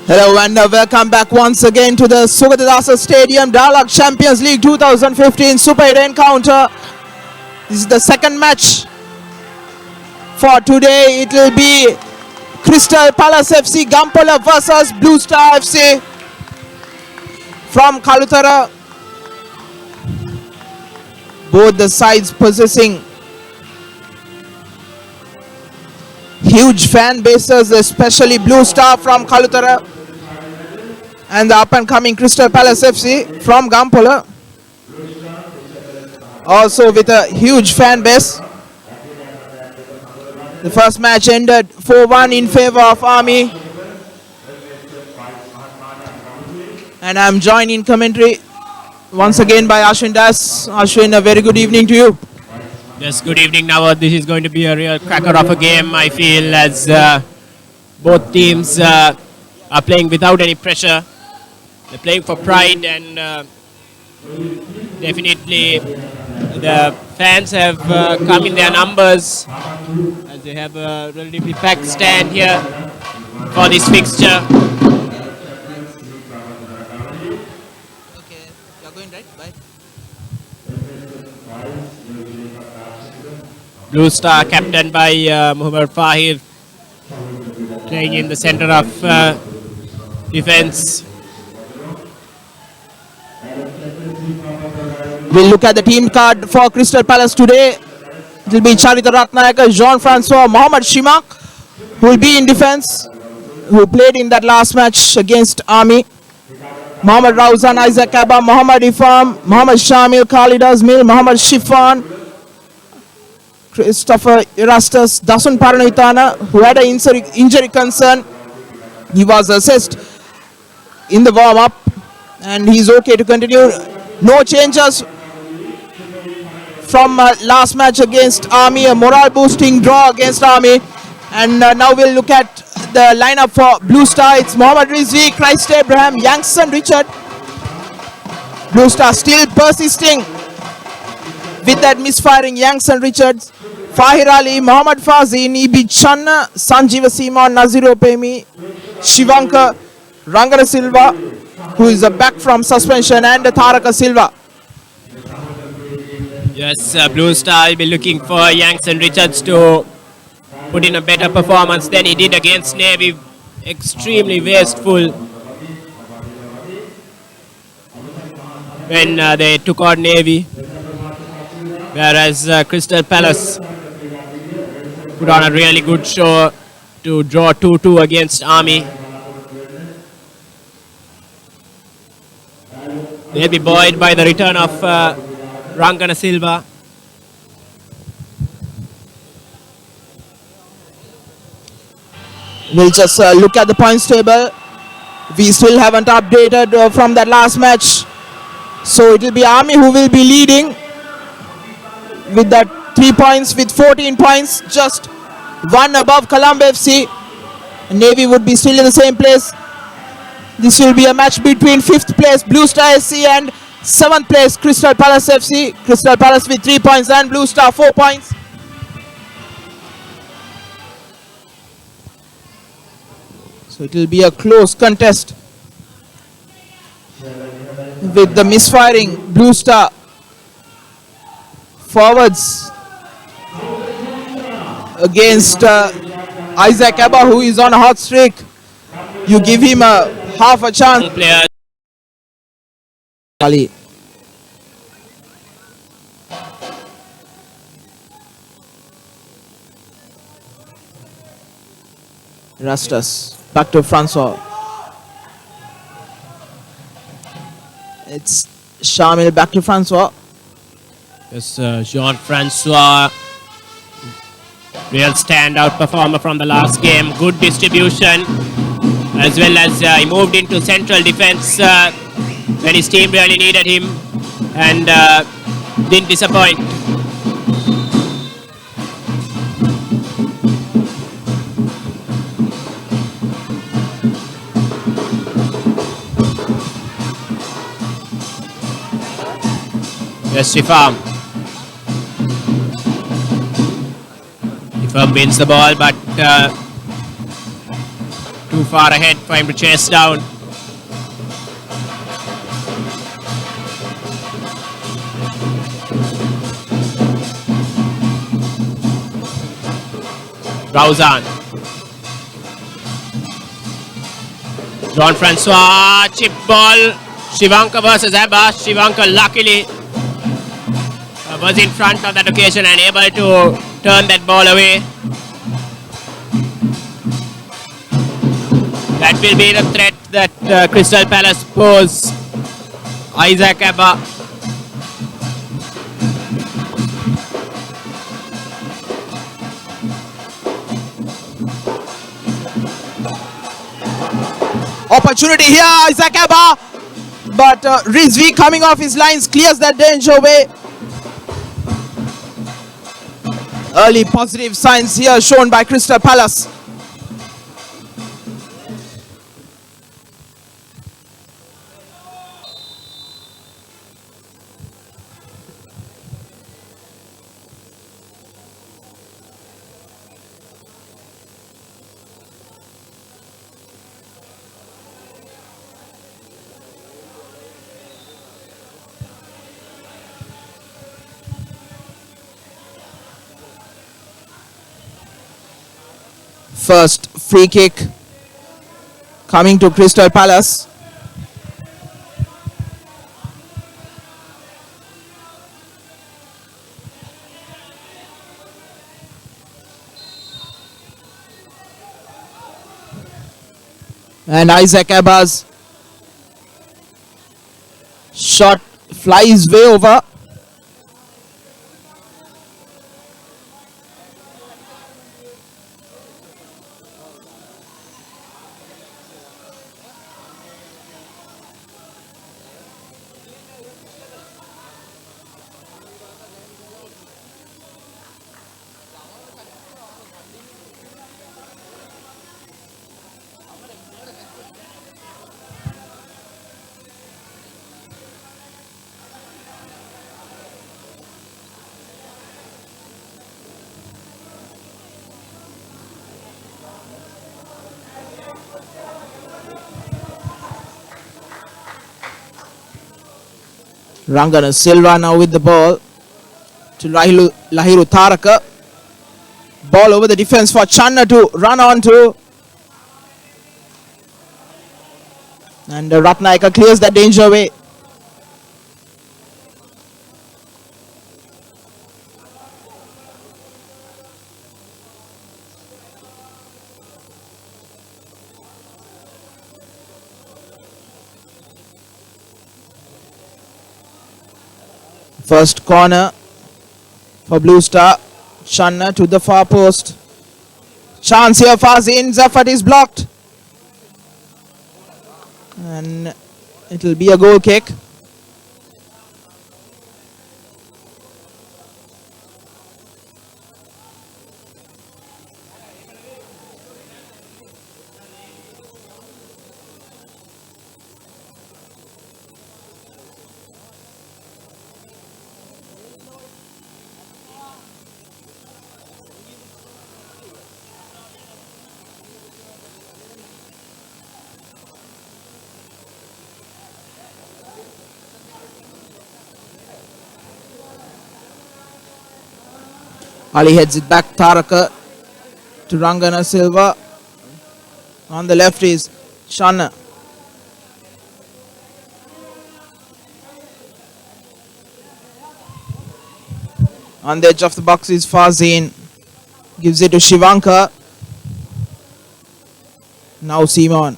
Hello and welcome back once again to the Sugatadasa Stadium Dialog Champions League 2015 Super 8 encounter. This is the second match for today. It will be Crystal Palace FC Gampola versus Blue Star FC from Kalutara. Both the sides possessing huge fan bases, especially Blue Star from Kalutara and the up-and-coming Crystal Palace FC from Gampola, also with a huge fan base. The first match ended 4-1 in favor of Army, and I'm joined in commentary once again by Ashwin Das. Ashwin, a very good evening to you. Yes, good evening, Nawad. This is going to be a real cracker of a game, I feel, as both teams are playing without any pressure. They're playing for pride, and definitely the fans have come in their numbers, as they have a relatively packed stand here for this fixture. Okay, you're going right? Bye. Blue Star, captained by Muhammad Fahir, playing in the center of defense. We'll look at the team card for Crystal Palace today. It will be Charita Ratnayaka, Jean-Francois, Mohamed Shimak, who will be in defense, who played in that last match against Army. Mohamed Rauzan, Isaac Abba, Mohamed Ifam, Mohamed Shamil, Khalid Azmil, Mohamed Shifan, Christopher Erastus, Dasun Paranoitana, who had an injury concern. He was assessed in the warm-up and he's okay to continue. No changes from last match against Army, a morale boosting draw against Army. And now we'll look at the lineup for Blue Star. It's Mohammad Rizvi, Christ Abraham, Youngson Richard. Blue Star still persisting with that misfiring Youngson Richards. Fahir Ali, Mohammad Fazin, Ibi Channa, Sanjeeva Seema, Naziro Pemi, Shivanka, Rangana Silva, who is back from suspension, and Tharaka Silva. Yes, Blue Star will be looking for Youngson Richards to put in a better performance than he did against Navy. Extremely wasteful when they took on Navy, whereas Crystal Palace put on a really good show to draw 2-2 against Army. They'll be buoyed by the return of Rangana Silva. We'll just look at the points table. We still haven't updated from that last match. So it will be Army who will be leading with that 3 points, with 14 points, just one above Colombo FC. Navy would be still in the same place. This will be a match between 5th place Blue Star SC and 7th place Crystal Palace FC. Crystal Palace with 3 points and Blue Star 4 points. So it will be a close contest with the misfiring Blue Star forwards against Isaac Abba, who is on a hot streak. You give him a half a chance. Ali. Rastus. Back to Francois. It's Shamil back to Francois. Yes, Jean-Francois, real standout performer from the last game. Good distribution, as well as he moved into central defense when his team really needed him, and didn't disappoint. Yes, Ifam wins the ball, but Too far ahead for him to chase down. Rauzan. Jean-Francois, chip ball. Shivanka versus Abba. Shivanka luckily was in front on that occasion and able to turn that ball away. That will be the threat that Crystal Palace pose. Isaac Abba. Opportunity here, Isaac Abba. But Rizvi coming off his lines clears that danger away. Early positive signs here shown by Crystal Palace. First free kick coming to Crystal Palace. And Isaac Abba's shot flies way over. Rangana Silva now with the ball to Lahiru Tharaka. Ball over the defense for Channa to run on to. And Ratnayaka clears that danger away. First corner for Blue Star. Channa to the far post. Chance here, Fazin. Zafat is blocked. And it will be a goal kick. Ali heads it back. Tharaka to Rangana Silva. On the left is Channa. On the edge of the box is Fazin. Gives it to Shivanka. Now Simon.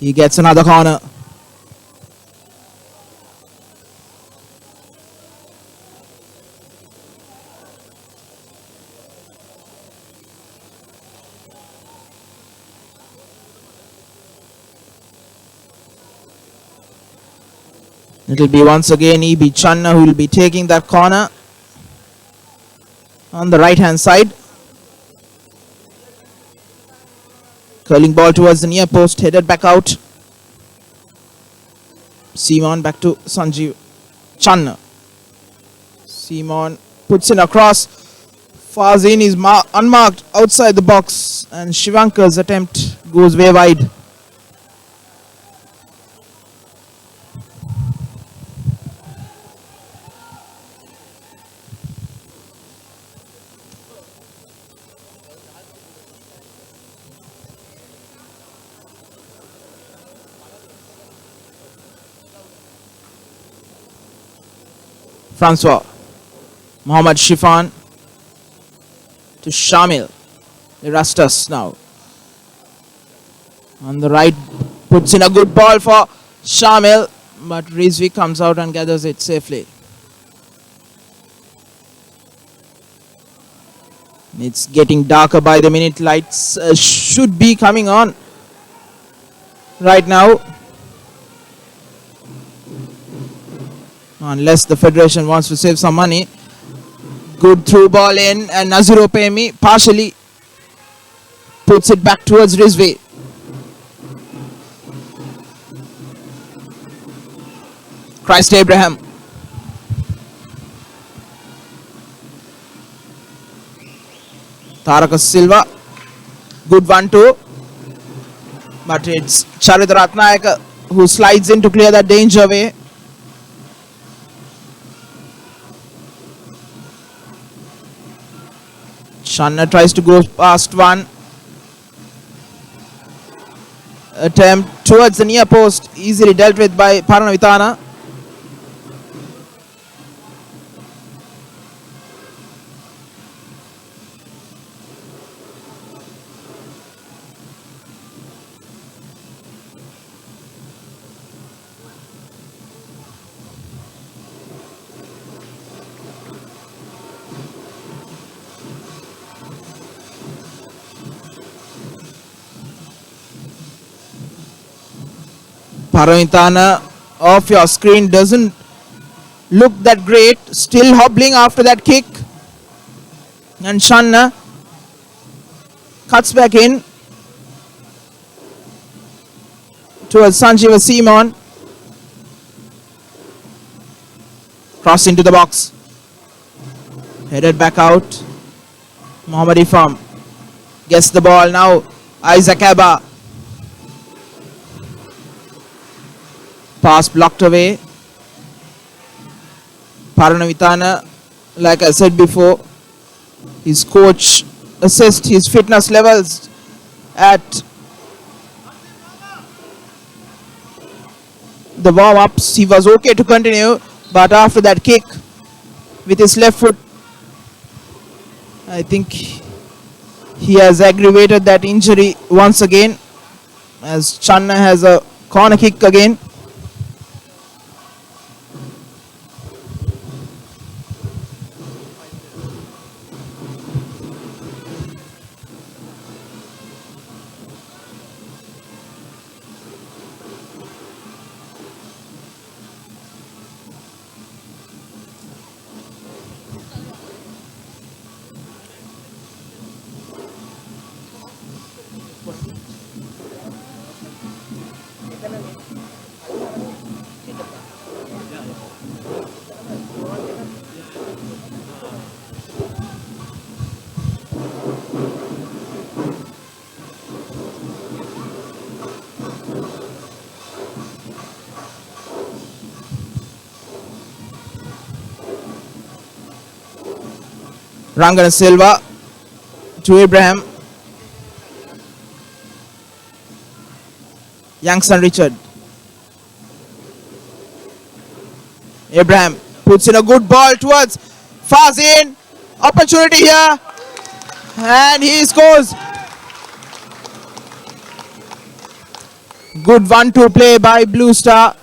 He gets another corner. It will be once again E.B. Channa who will be taking that corner on the right hand side. Curling ball towards the near post, headed back out. Simon back to Sanjeev. Channa. Simon puts in across. Fazin is unmarked outside the box, and Shivanka's attempt goes way wide. Francois. Mohammad Shifan to Shamil. Erastus now. On the right, puts in a good ball for Shamil, but Rizvi comes out and gathers it safely. It's getting darker by the minute. Lights should be coming on right now. Unless the Federation wants to save some money. Good through ball in, and Naziro Pemi partially puts it back towards Rizvi. Christ Abraham. Taraka Silva. Good 1-2. But it's Charita Ratnayaka who slides in to clear that danger away. Shanna tries to go past one. Attempt towards the near post, easily dealt with by Paranavitana. Paranavitana off your screen doesn't look that great. Still hobbling after that kick. And Shanna cuts back in towards Sanjiva Simon. Cross into the box. Headed back out. Mohammad Ifam gets the ball now. Isaac Abba. Pass blocked away. Paranavitana, like I said before, his coach assessed his fitness levels at the warm-ups. He was okay to continue, but after that kick with his left foot, I think he has aggravated that injury once again, as Channa has a corner kick again. Rangana Silva to Abraham. Youngson Richard. Abraham puts in a good ball towards Fazin. Opportunity here. And he scores. Good 1-2 play by Blue Star.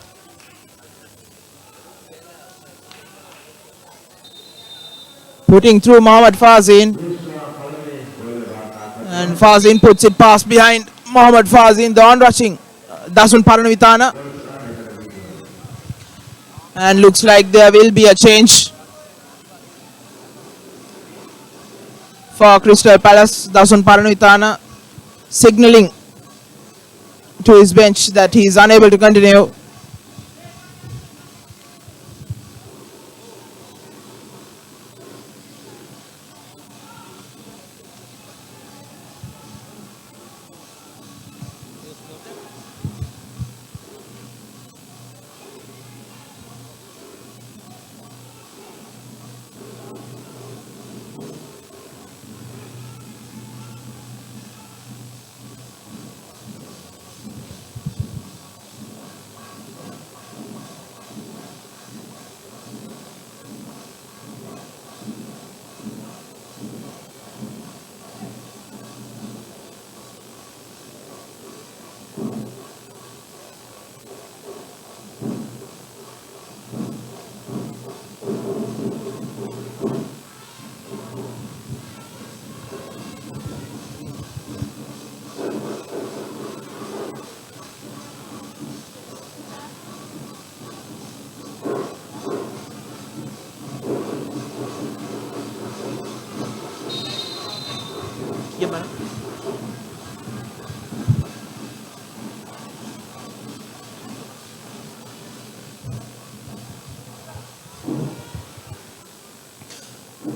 Putting through Mohammad Fazin. And Fazin puts it past behind Mohammad Fazin. The on-rushing Dasun Paranavitana. And looks like there will be a change for Crystal Palace. Dasun Paranavitana signaling to his bench that he is unable to continue.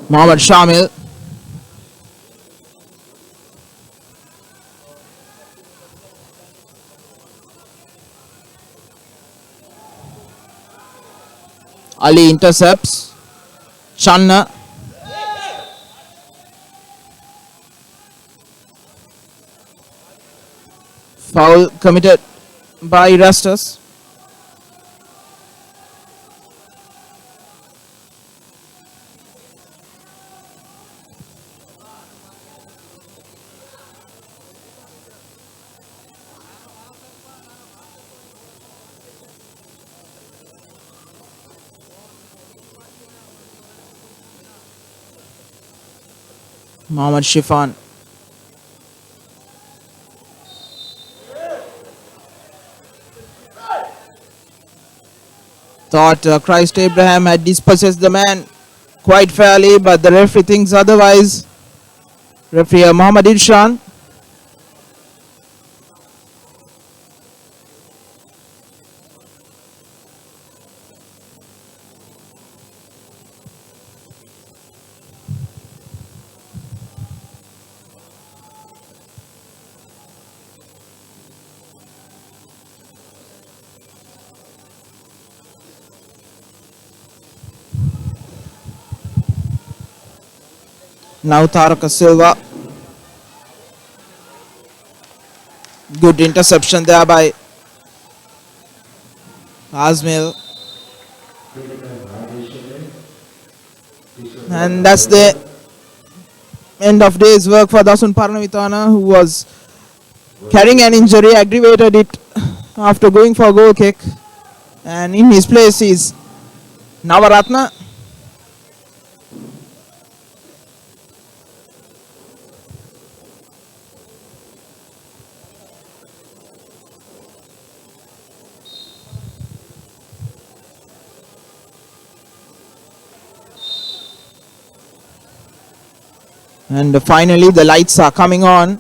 Mohammad Shamil. Ali intercepts. Channa. Foul committed by Erastus. Mohammad Shifan. Thought Christ Abraham had dispossessed the man quite fairly, but the referee thinks otherwise. Referee Mohammad Irshan. Now Taraka Silva. Good interception there by Azmil. And that's the end of day's work for Dasun Parnavitana, who was carrying an injury, aggravated it after going for a goal kick. And in his place is Navaratna. And finally the lights are coming on.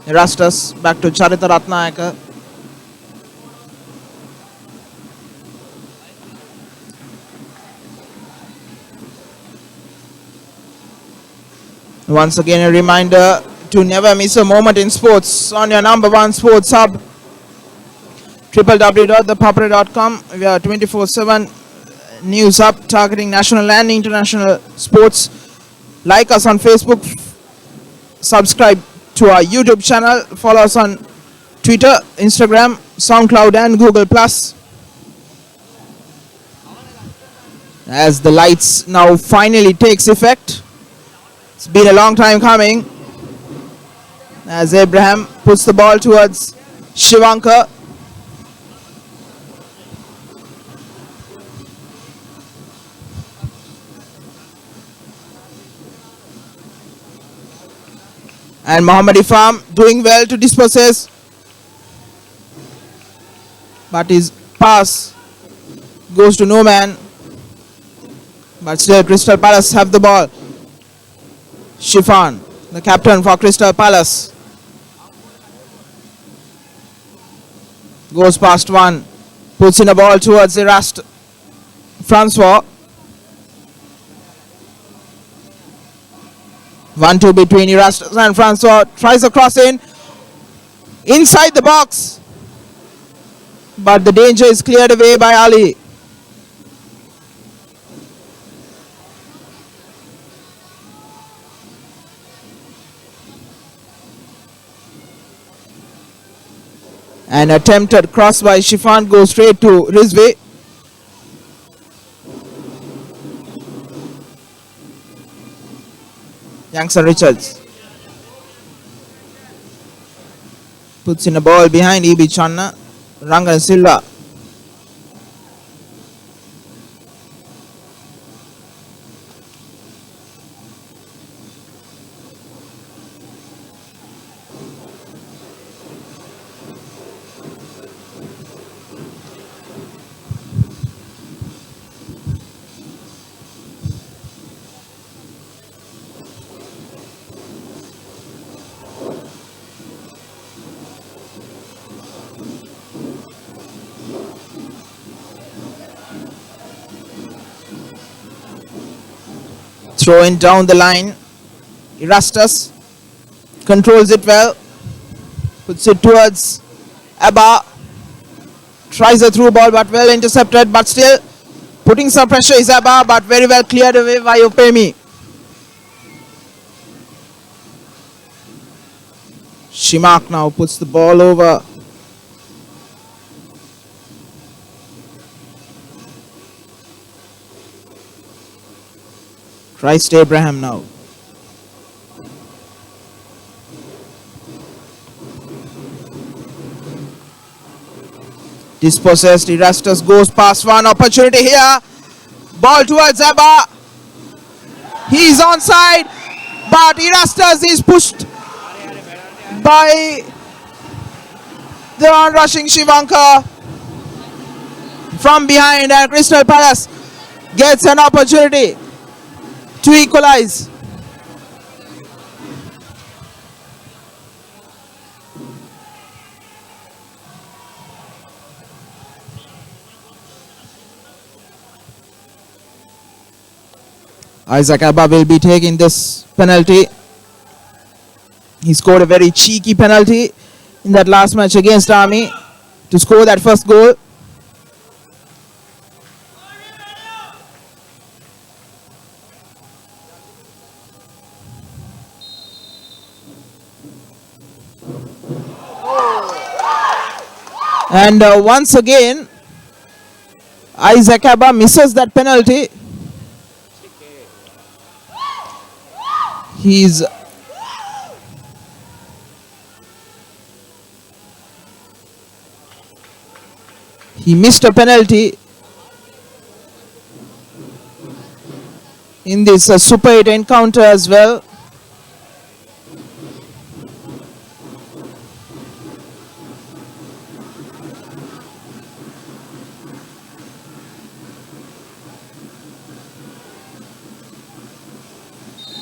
Erastus back to Charita Ratnayaka. Once again a reminder to never miss a moment in sports on your number one sports hub, www.thepapare.com. We are 24/7 news hub targeting national and international sports. Like us on Facebook, subscribe to our YouTube channel, follow us on Twitter, Instagram, SoundCloud and Google+. As the lights now finally takes effect. It's been a long time coming. As Abraham puts the ball towards Shivankar. And Mohammad Ifam doing well to dispossess. But his pass goes to no man. But still Crystal Palace have the ball. Shifan, the captain for Crystal Palace. Goes past one. Puts in a ball towards Erast Francois. 1-2 between Erastus and Francois. Tries a cross in. Inside the box. But the danger is cleared away by Ali. An attempted cross by Shifan goes straight to Rizvi. Youngster Richards puts in a ball behind E.B. Channa. Rangan Silva. Throwing down the line. Erastus controls it well. Puts it towards Abba. Tries a through ball but well intercepted, but still putting some pressure is Abba, but very well cleared away by Opemi. Shimak now puts the ball over. Christ Abraham now. Dispossessed, Erastus goes past one opportunity here. Ball towards Abba. He's onside, but Erastus is pushed by the onrushing Shivanka from behind, and Crystal Palace gets an opportunity to equalize. Isaac Abba will be taking this penalty. He scored a very cheeky penalty in that last match against Army to score that first goal. And once again, Isaac Abba misses that penalty. He missed a penalty in this Super 8 encounter as well.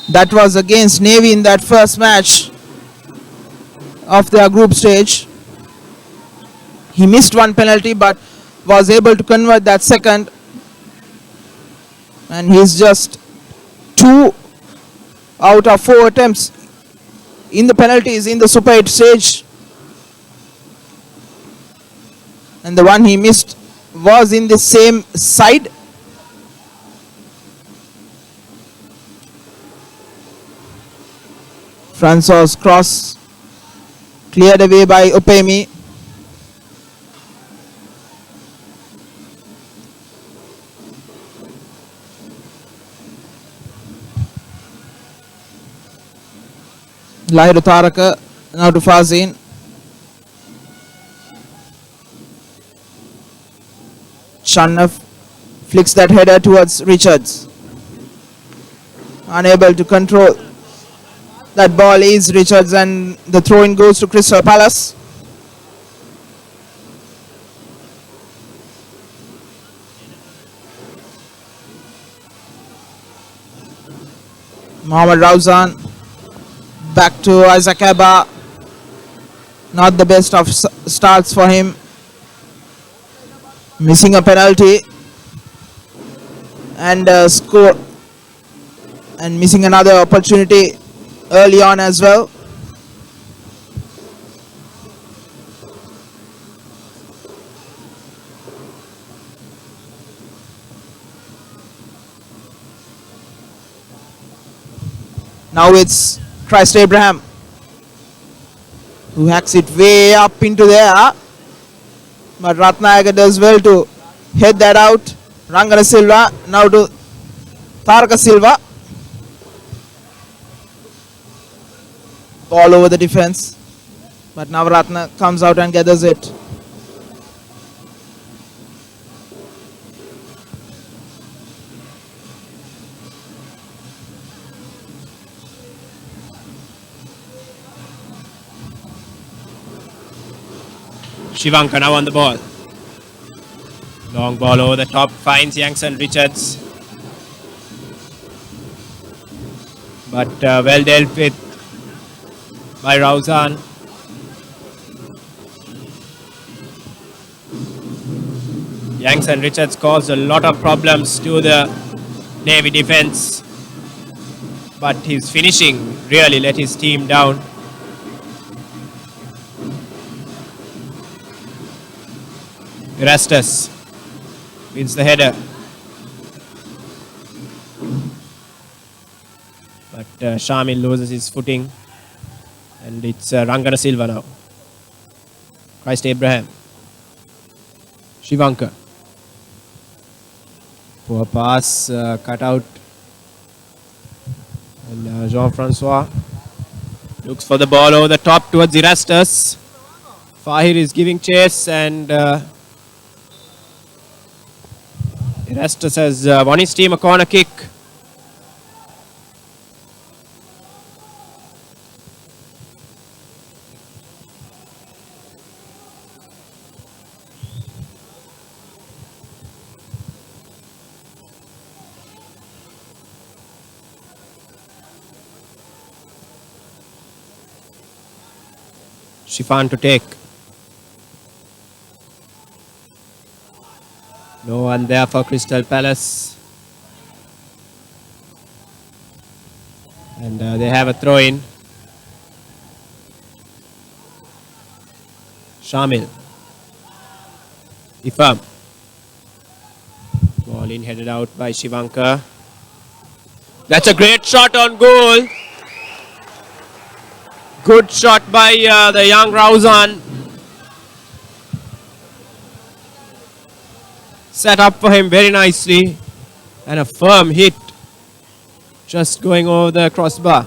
That was against Navy in that first match of their group stage. He missed one penalty but was able to convert that second. And he's just 2 out of 4 attempts in the penalties in the Super 8 stage. And the one he missed was in the same side. Francois cross cleared away by Opemi. Lairu Taraka now to Fazin. Shanaf flicks that header towards Richards. Unable to control that ball is Richards, and the throw-in goes to Crystal Palace. Mohammad Rauzan back to Isaac Abba. Not the best of starts for him. Missing a penalty and score, and missing another opportunity early on as well. Now it's Christ Abraham who hacks it way up into there, but Ratnayaka does well to head that out. Rangana Silva now to Taraka Silva. Ball over the defense, but Navaratna comes out and gathers it. Shivanka now on the ball. Long ball over the top, finds Youngson Richards. But well dealt with by Rauzan. Youngson Richards caused a lot of problems to the Navy defense. but his finishing really let his team down. Erastus wins the header. But Shamil loses his footing. And it's Rangana Silva now. Christ Abraham. Shivanka. Poor pass, cut out. And Jean-Francois looks for the ball over the top towards Erastus. Fahir is giving chase, and Erastus has won his team a corner kick. Shifan to take. No one there for Crystal Palace. And they have a throw in. Shamil. Ifam. Ball in headed out by Shivanka. That's a great shot on goal. Good shot by the young Rauzan. Set up for him very nicely. And a firm hit. Just going over the crossbar.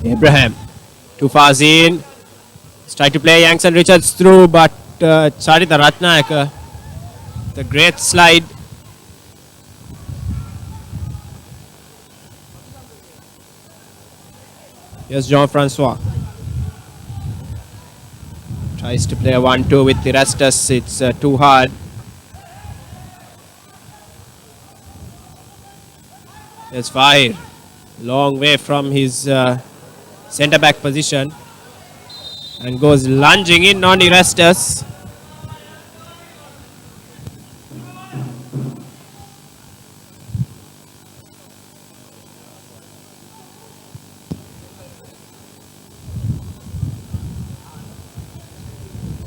Abraham to Fazin. Tried to play Yanks and Richards through, but Charita Ratnayaka, the great slide. Here's Jean-Francois. Tries to play a 1-2 with Erastus. It's too hard. There's Fahir. Long way from his centre-back position. And goes lunging in on Erastus.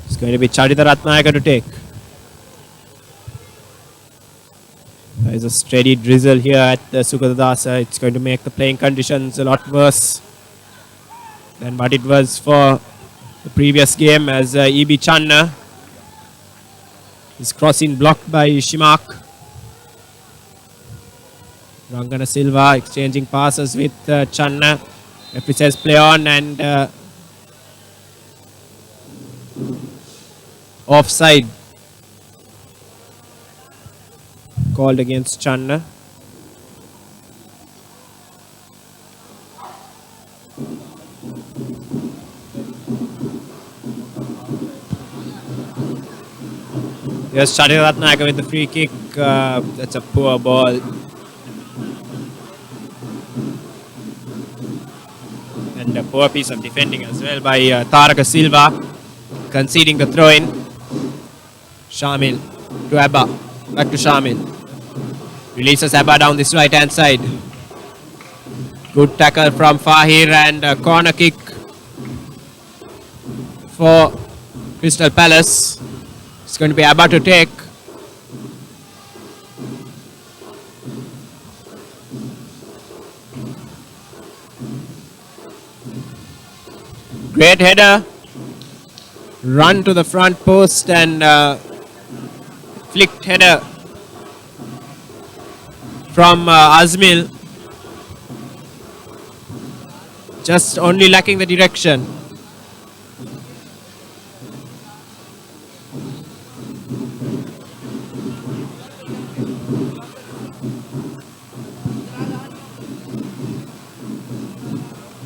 It's going to be Charita Ratnayaka to take. There is a steady drizzle here at the Sukadasa. It's going to make the playing conditions a lot worse than what it was for the previous game, as E.B. Channa is crossing blocked by Shimak. Rangana Silva exchanging passes with Channa. Referee says play on, and offside called against Channa. Here's Charita Ratnayaka with the free kick. That's a poor ball. And a poor piece of defending as well by Taraka Silva, conceding the throw-in. Shamil to Abba. Back to Shamil. Releases Abba down this right-hand side. Good tackle from Fahir, and a corner kick for Crystal Palace. It's going to be Abba to take. Great header. Run to the front post, and flicked header from Azmil. Just only lacking the direction.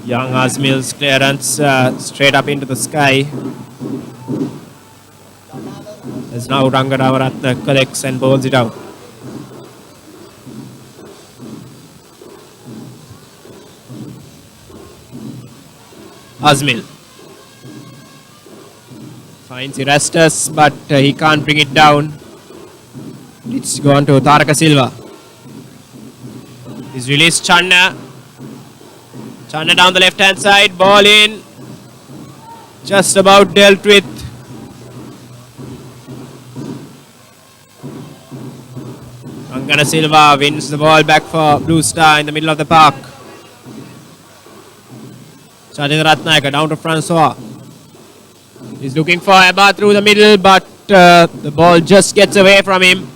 Young Azmil's clearance straight up into the sky. As now Ranganavaratna collects and bowls it out. Azmil finds Erastus, but he can't bring it down. It's gone to Taraka Silva. He's released Channa. Channa down the left hand side. Ball in. Just about dealt with. Rangana Silva wins the ball back for Blue Star in the middle of the park. Charjit Ratnayaka down to Francois. He's looking for Abba through the middle, but the ball just gets away from him.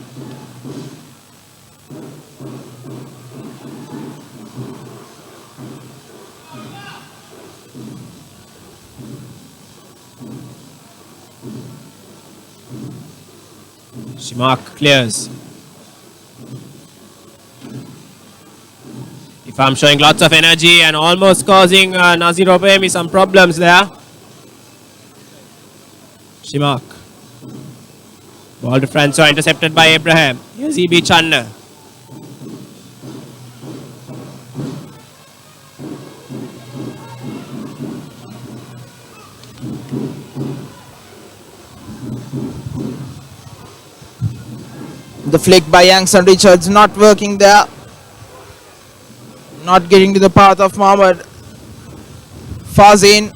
Shimak clears. If I'm showing lots of energy and almost causing Nazir Obeyemi some problems there. Shimak. Ball to Francois, intercepted by Abraham. Here's E.B. Channa. The flick by Youngson Richards not working there. Not getting to the path of Mohammad Fazin.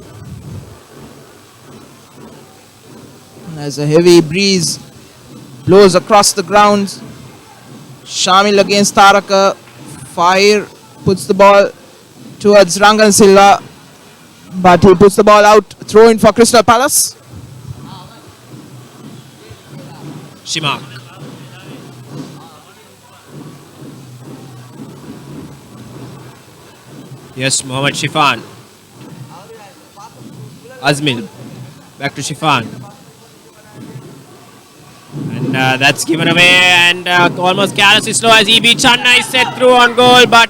As a heavy breeze blows across the grounds. Shamil against Taraka. Fahir puts the ball towards Rangan Silva, but he puts the ball out. Throw in for Crystal Palace. Shimak. Yes, Mohammad Shifan. Azmil. Back to Shifan. And that's given away, and almost carelessly slow as E.B. Channa is set through on goal, but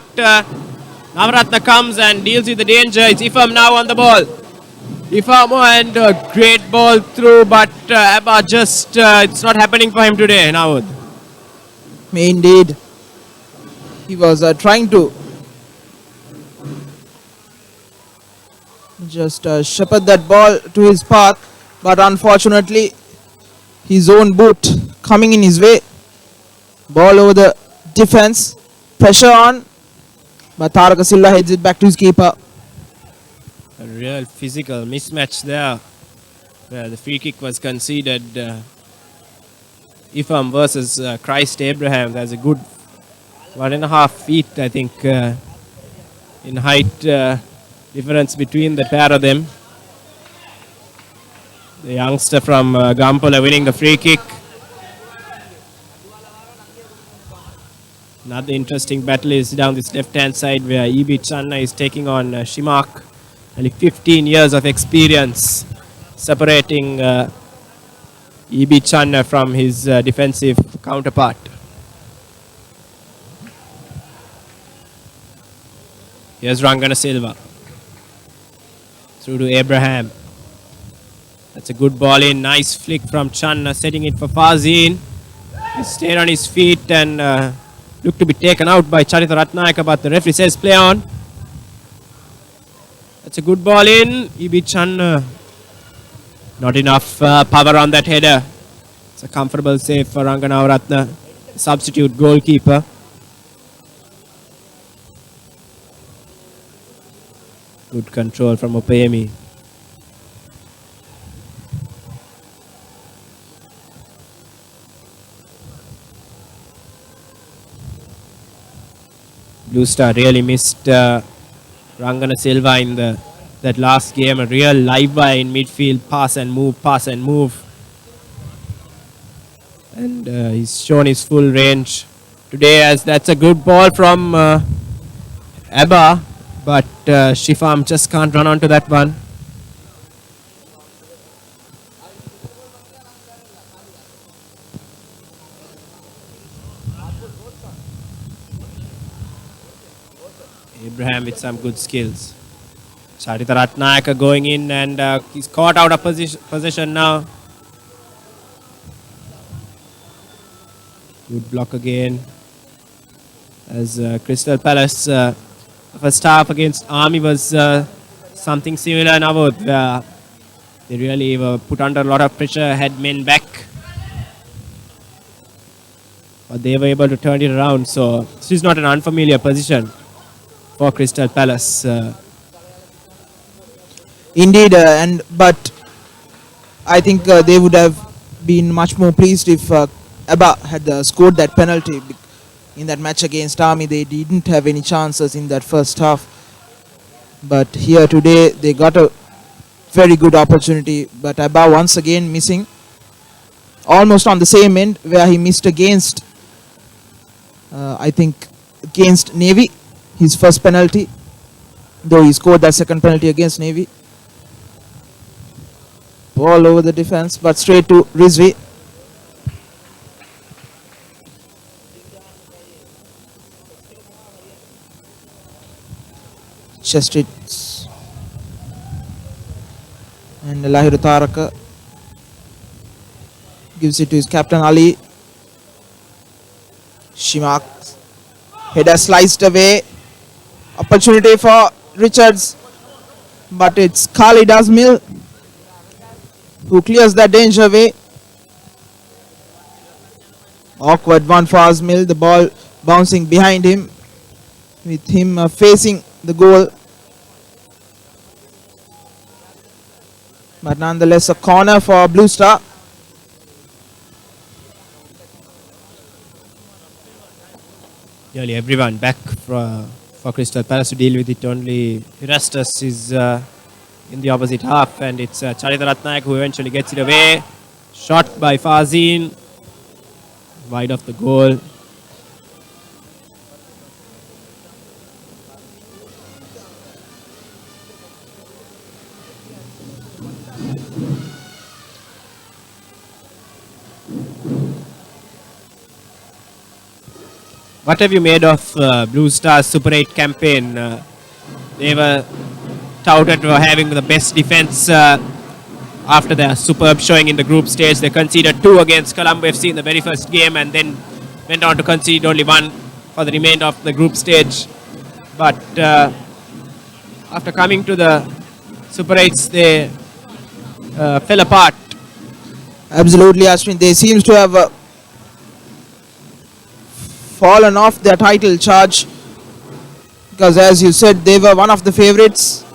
Navaratna comes and deals with the danger. It's Ifam now on the ball. Ifam and great ball through, but Abba just, it's not happening for him today, Naud. Indeed. He was trying to just shepherd that ball to his path, but unfortunately his own boot coming in his way. Ball over the defense, pressure on, but Taraka Silva heads it back to his keeper. A real physical mismatch there, where the free kick was conceded. Ifam versus Christ Abraham. There's a good 1.5 feet, I think, in height difference between the pair of them. The youngster from Gampola winning the free kick. Another interesting battle is down this left-hand side where E.B. Channa is taking on Shimak. Only 15 years of experience separating E.B. Channa from his defensive counterpart. Here's Rangana Silva. Through to Abraham. That's a good ball in. Nice flick from Channa, setting it for Fazin. He stayed on his feet and looked to be taken out by Charita Ratnayaka, but the referee says play on. That's a good ball in. E.B. Channa. Not enough power on that header. It's a comfortable save for Rangana Ratna, substitute goalkeeper. Good control from Opeyemi. Blue Star really missed Rangana Silva in that last game. A real live wire in midfield, pass and move. And he's shown his full range today, as that's a good ball from Abba, but Shifam just can't run onto that one. Abraham with some good skills. Charita Ratnayaka going in, and he's caught out of position now. Good block again. As Crystal Palace first half against Army was something similar now. They really were put under a lot of pressure, had men back, but they were able to turn it around. So this is not an unfamiliar position for Crystal Palace. Indeed, but I think they would have been much more pleased if Abba had scored that penalty in that match against Army. They didn't have any chances in that first half, but here today they got a very good opportunity. But Abba once again missing, almost on the same end where he missed against, I think, against Navy, his first penalty, though he scored that second penalty against Navy. Ball over the defense, but straight to Rizvi. Chest it. And Lahiru Taraka gives it to his captain Ali. Shimak. Header sliced away. Opportunity for Richards. But it's Khalid Azmil who clears that danger away. Awkward one for Azmil. The ball bouncing behind him, with him facing the goal. But nonetheless, a corner for Blue Star. Nearly everyone back for Crystal Palace to deal with it. Only Erastus is in the opposite half, and it's Charita Ratnayak who eventually gets it away. Shot by Fazin, wide of the goal. What have you made of Blue Star's Super 8 campaign? They were touted for having the best defense after their superb showing in the group stage. They conceded 2 against Colombo FC in the very first game, and then went on to concede only 1 for the remainder of the group stage. But after coming to the Super 8s, they fell apart. Absolutely, Ashwin. They seems to have fallen off their title charge, because as you said, they were one of the favorites,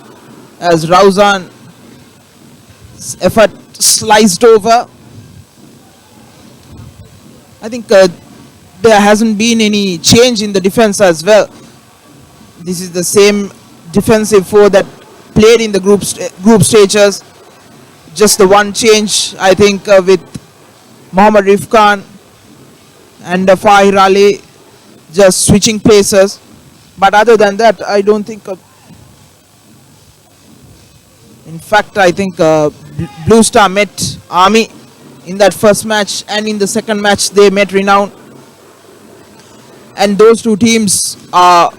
as Rauzan's effort sliced over. I think there hasn't been any change in the defense as well. This is the same defensive four that played in the group stages. Just the one change, I think, with Mohammad Rifkan and Fahir Ali just switching places. But other than that, I don't think. In fact, I think Blue Star met Army in that first match, and in the second match they met Renown. And those two teams are,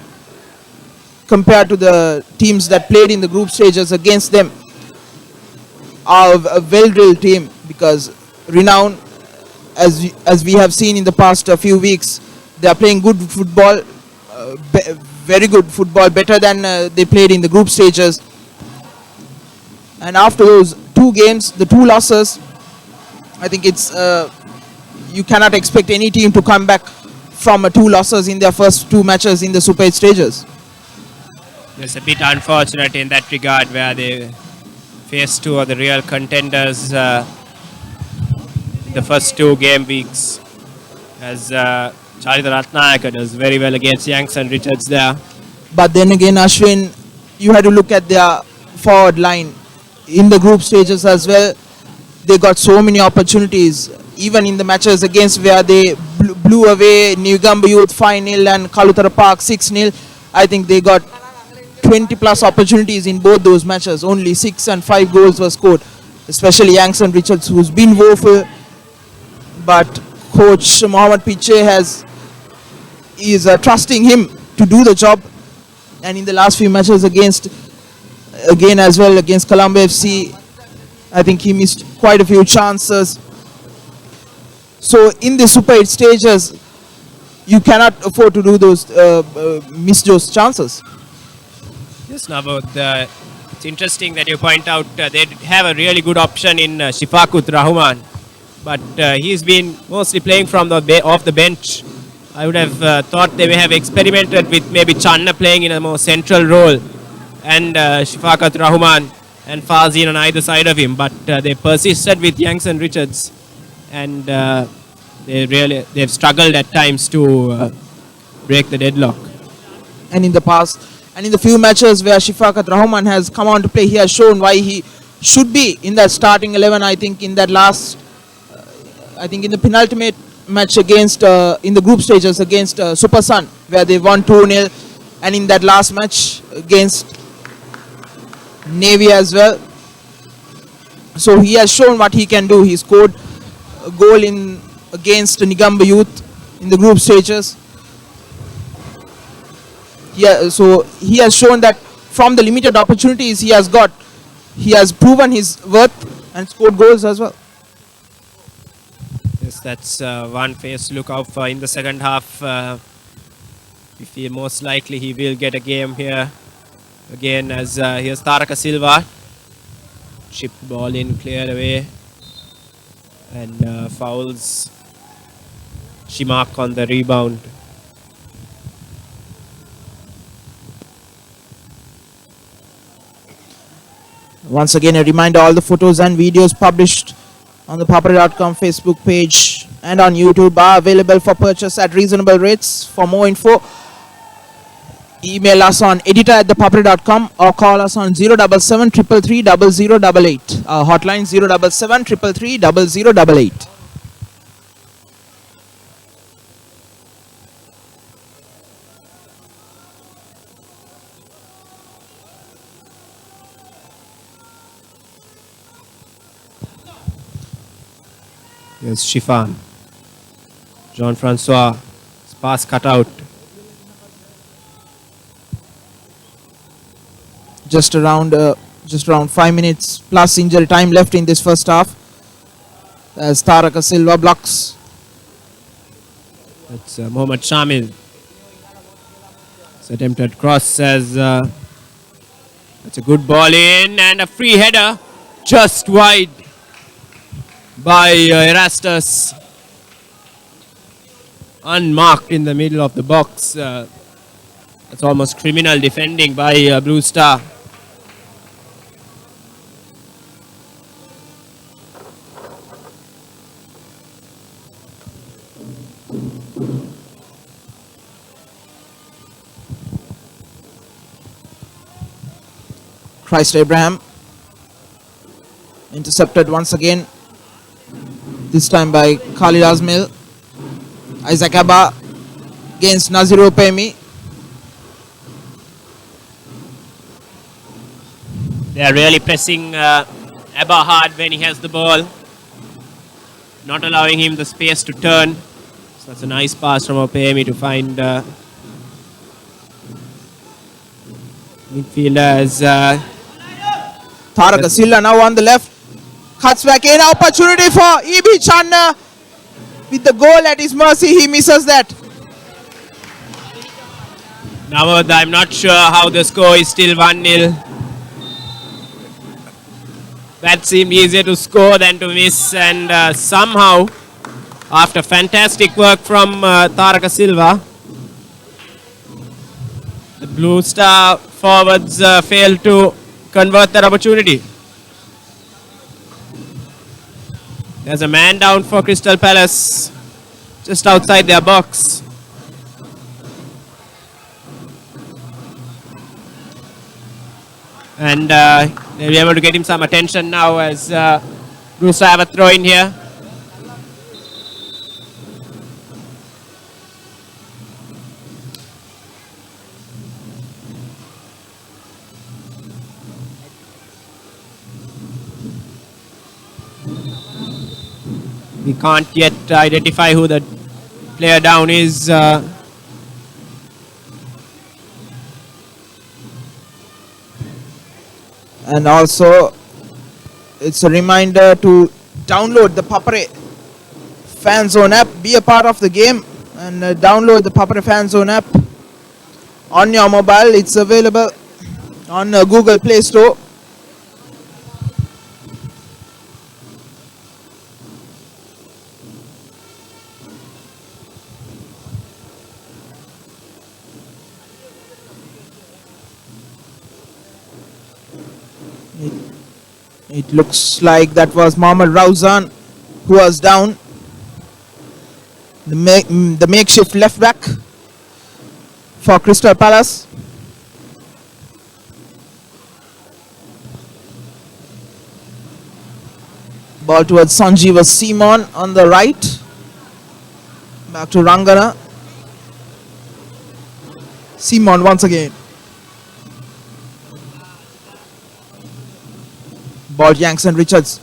compared to the teams that played in the group stages against them, are a well-drilled team, because Renown, as we have seen in the past few weeks, they are playing good football, very good football, better than they played in the group stages. And after those 2 games, the 2 losses, I think it's you cannot expect any team to come back from 2 losses in their first 2 matches in the Super 8 stages. It's a bit unfortunate in that regard, where they faced 2 of the real contenders the first 2 game weeks, as Charita Ratnayaka does very well against Yanks and Richards there. But then again, Ashwin, you had to look at their forward line in the group stages as well. They got so many opportunities, even in the matches against where they blew away Newgamba Youth 5-0 and Kalutara Park 6-0. I think they got 20 plus opportunities in both those matches. Only 6 and 5 goals were scored, especially Yanks and Richards, who's been woeful. But coach Mohammad Piche is trusting him to do the job. And in the last few matches against Colombo FC, I think he missed quite a few chances. So in the Super 8 stages, you cannot afford to do those miss those chances. Yes, now It's interesting that you point out they have a really good option in Shifakut Rahman, but he's been mostly playing from the off the bench. I would have thought they may have experimented with maybe Channa playing in a more central role and Shifakat Rahman and Fazin on either side of him, but they persisted with Yanks and Richards, and they've struggled at times to break the deadlock. And in the past, and in the few matches where Shifakat Rahman has come on to play, he has shown why he should be in that starting 11. I think in that last, I think in the penultimate match against, in the group stages against Super Sun, where they won 2-0, and in that last match against Navy as well. So he has shown what he can do. He scored a goal in against Nigamba Youth in the group stages. Yeah, so he has shown that from the limited opportunities he has got, he has proven his worth and scored goals as well. Yes, that's one face to look out for in the second half. We feel most likely he will get a game here again, as here's Taraka Silva. Chipped ball in, cleared away, and fouls Shimak on the rebound. Once again, a reminder, all the photos and videos published on the ThePapare.com Facebook page and on YouTube are available for purchase at reasonable rates. For more info, email us on editor@thepapare.com or call us on 077 333 0088. Our hotline 077 333 0088. There's Shifan. Jean-Francois. His pass cut out. Just around 5 minutes plus injury time left in this first half, as Taraka Silva blocks. That's Mohammad Shamil. His attempted cross says that's a good ball in, and a free header just wide by Erastus. Unmarked in the middle of the box. That's almost criminal defending by Blue Star. Christ Abraham intercepted once again, this time by Khalid Azmil. Isaac Abba against Naziru Pemi. They are really pressing Abba hard when he has the ball, not allowing him the space to turn. So that's a nice pass from Opemi to find midfielders. Taraka Silva now on the left, cuts back in, opportunity for E.B. Channa. With the goal at his mercy, he misses that. Now I'm not sure how the score is still 1-0. That seemed easier to score than to miss, and somehow, after fantastic work from Taraka Silva, the Blue Star forwards failed to convert that opportunity. There's a man down for Crystal Palace, just outside their box. And they'll be able to get him some attention now as Blue Star have a throw in here. We can't yet identify who the player down is. And also, it's a reminder to download the ThePapare Fan Zone app, be a part of the game, and download the ThePapare Fan Zone app on your mobile. It's available on Google Play Store. It looks like that was Mohammad Rauzan who was down. The makeshift left back for Crystal Palace. Ball towards Sanjeeva Simon on the right. Back to Rangana. Simon once again. Ball Yankson Richards,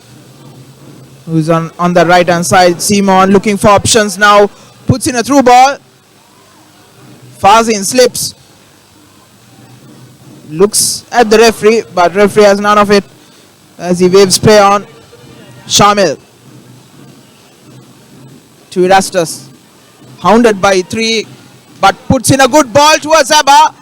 who's on the right hand side. Simon looking for options now. Puts in a through ball. Fazin slips. Looks at the referee, but referee has none of it as he waves play on. Shamil to Erastus. Hounded by 3, but puts in a good ball towards Abba.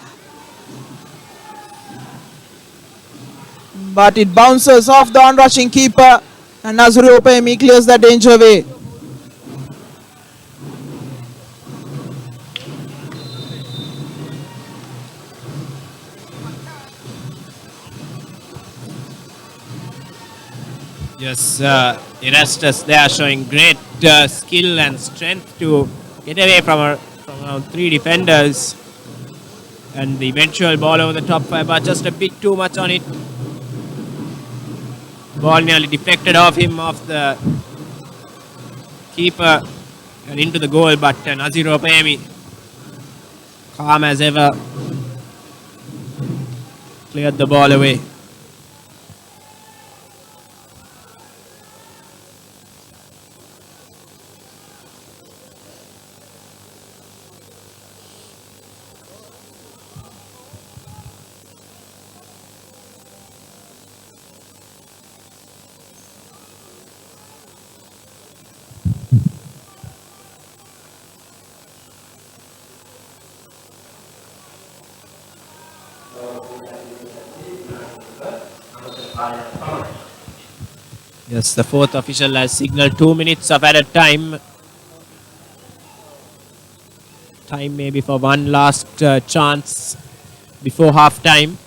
But it bounces off the onrushing keeper, and Nazuri Opemi clears the danger away. Yes, Erastus there showing great skill and strength to get away from around 3 defenders. And the eventual ball over the top, but just a bit too much on it. Ball nearly deflected off him, off the keeper and into the goal, but Nazir Opemi, calm as ever, cleared the ball away. Yes, the fourth official has signaled 2 minutes of added time. Time maybe for one last chance before half time.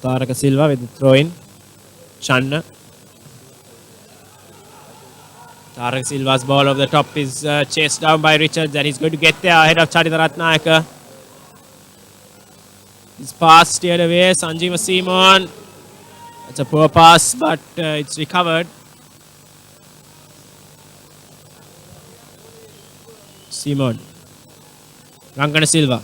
Taraka Silva with the throw in. Channa. Taraka Silva's ball over the top is chased down by Richards, and he's going to get there ahead of Charita Ratnayaka. His pass steered away. Sanjeeva Simon. It's a poor pass, but it's recovered. Simon. Rangana Silva.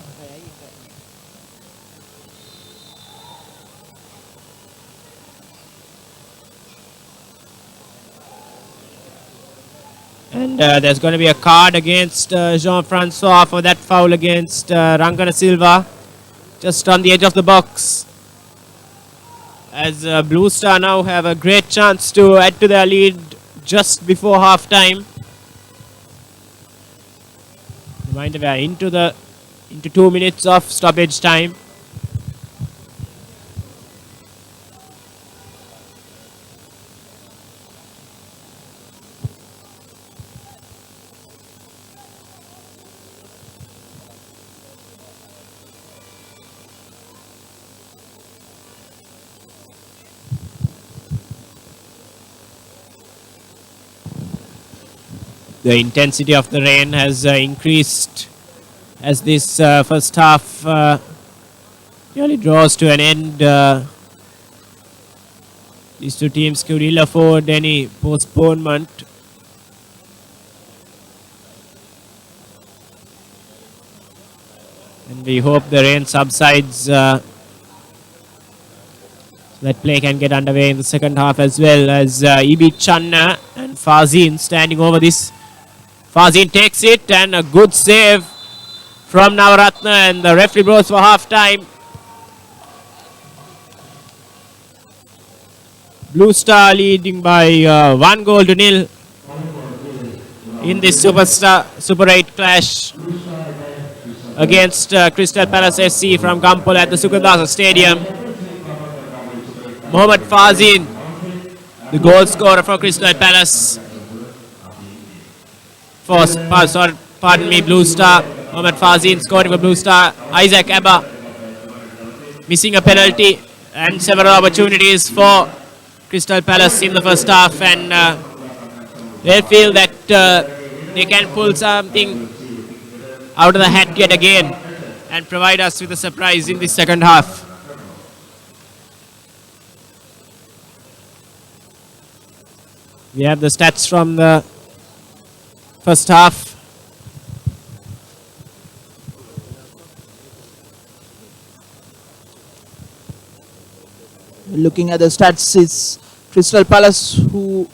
And there's going to be a card against Jean-Francois for that foul against Rangana Silva. Just on the edge of the box. As Blue Star now have a great chance to add to their lead just before half time. Reminder, we are into 2 minutes of stoppage time. The intensity of the rain has increased as this first half nearly draws to an end. These two teams could ill afford any postponement. And we hope the rain subsides so that play can get underway in the second half as well, as Ibi Channa and Fazin standing over this. Fazin takes it, and a good save from Navaratna, and the referee blows for half time. Blue Star leading by 1 goal to nil. in this Super 8 clash against Crystal Palace SC from Kampol at the Sukundasa Stadium. Mohammad Fazin, the goal scorer for Crystal Palace. Pardon me, Blue Star. Mohammad Fazin scoring for Blue Star. Isaac Abba missing a penalty and several opportunities for Crystal Palace in the first half, and they feel that they can pull something out of the hat yet again and provide us with a surprise in the second half. We have the stats from the first half. Looking at the stats, it's Crystal Palace who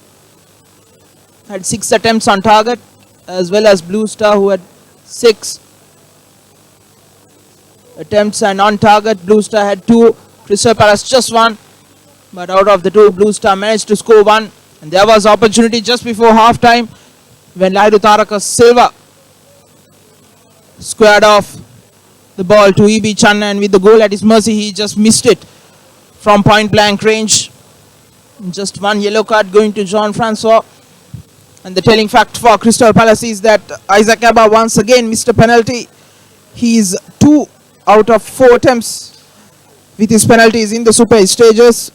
had 6 attempts on target, as well as Blue Star who had 6 attempts and on target. Blue Star had 2, Crystal Palace just 1. But out of the 2, Blue Star managed to score 1. And there was opportunity just before half time when Laidu Taraka Silva squared off the ball to E.B. Channa, and with the goal at his mercy, he just missed it from point blank range. Just 1 yellow card going to John Francois. And the telling fact for Crystal Palace is that Isaac Abba once again missed a penalty. He is 2 out of 4 attempts with his penalties in the Super 8 stages.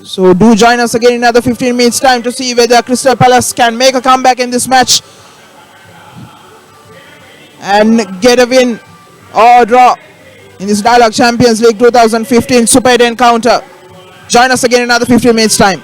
So do join us again in another 15 minutes time to see whether Crystal Palace can make a comeback in this match and get a win or draw in this Dialog Champions League 2015 Super 8 encounter. Join us again in another 15 minutes time.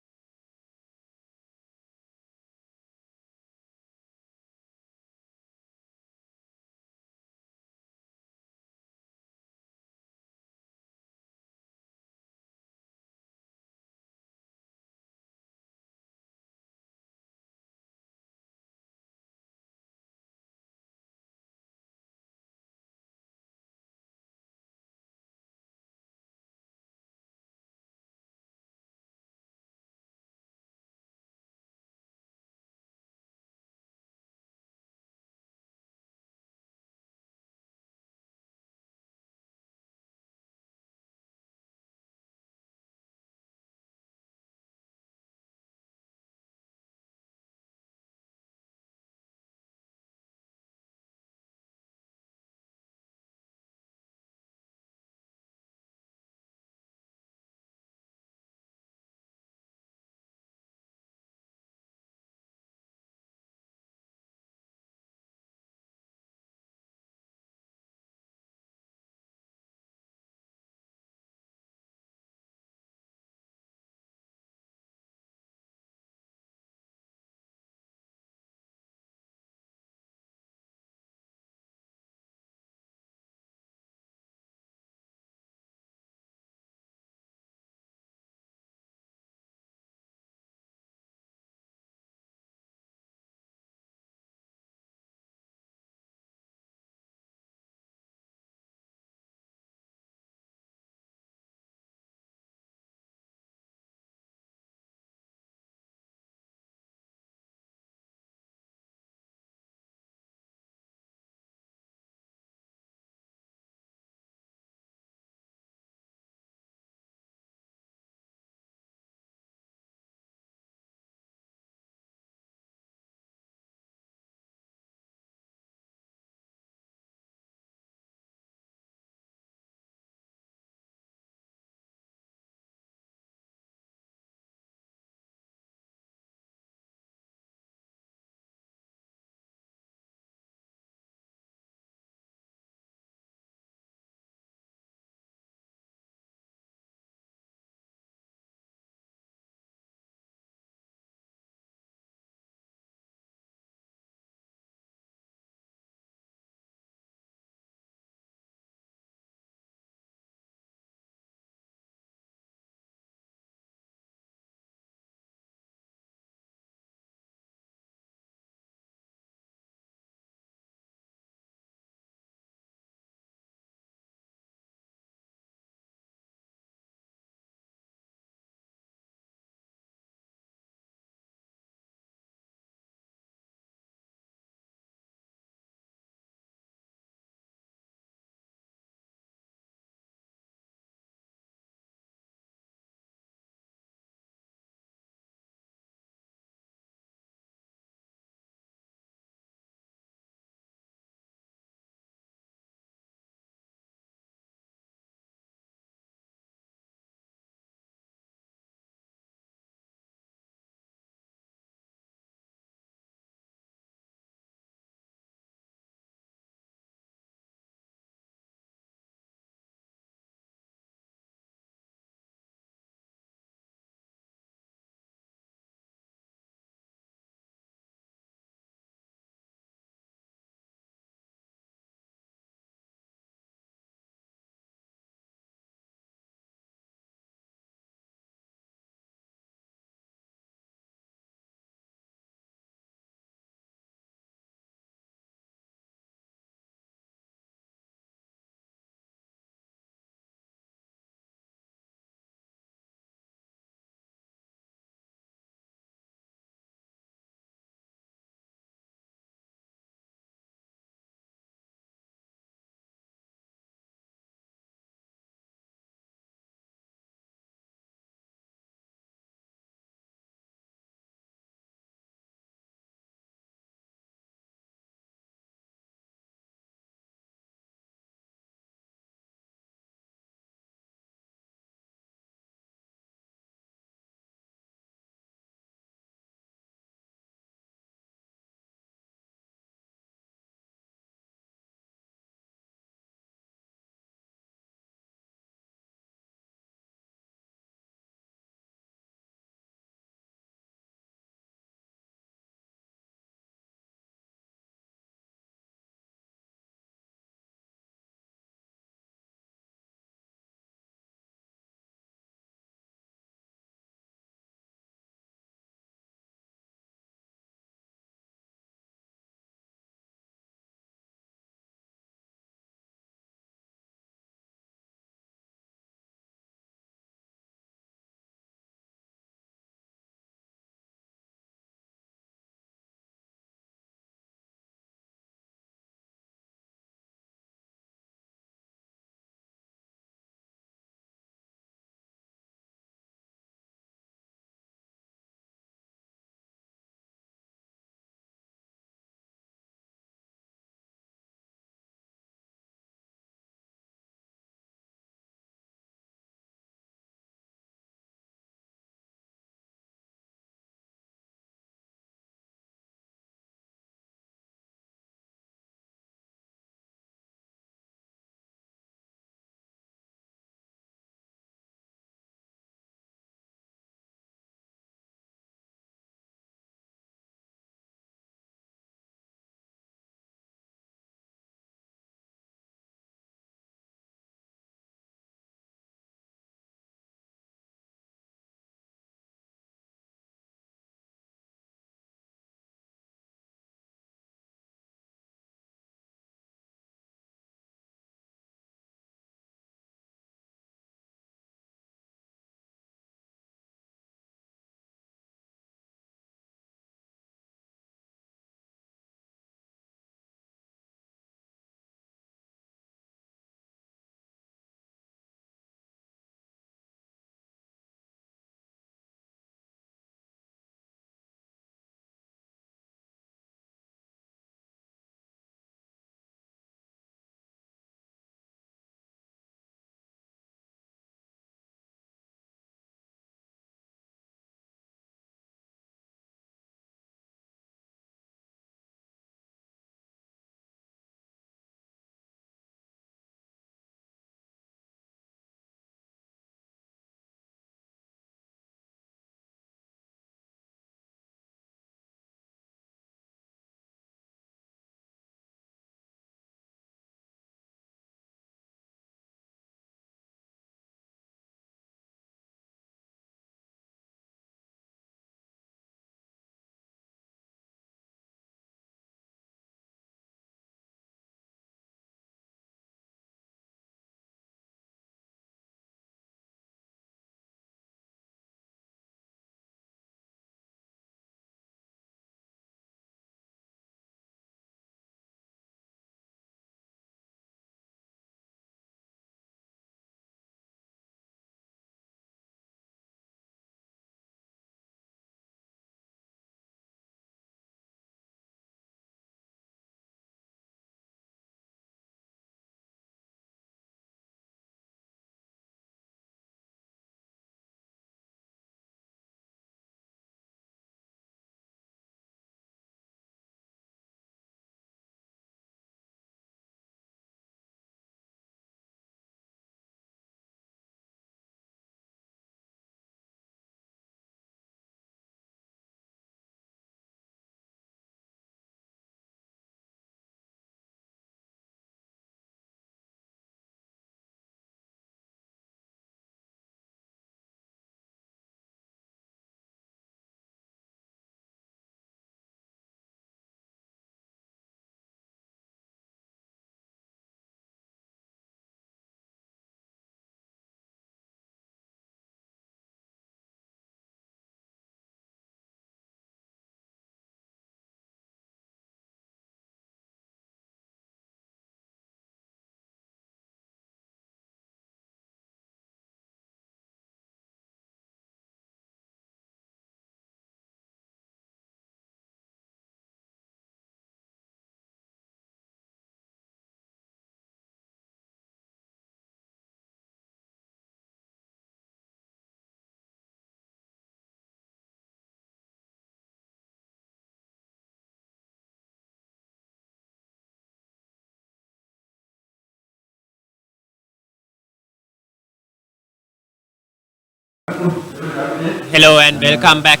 Hello and welcome back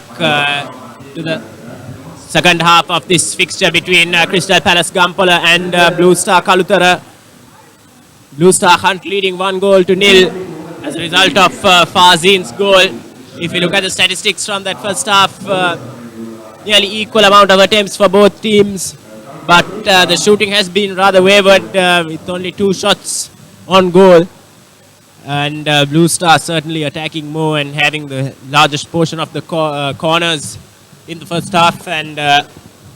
to the second half of this fixture between Crystal Palace Gampola and Blue Star Kalutara. Blue Star Hunt leading 1-0 as a result of Fazeen's goal. If you look at the statistics from that first half, nearly equal amount of attempts for both teams, but the shooting has been rather wavered with only 2 shots on goal. And Blue Star certainly attacking more and having the largest portion of the corners in the first half. And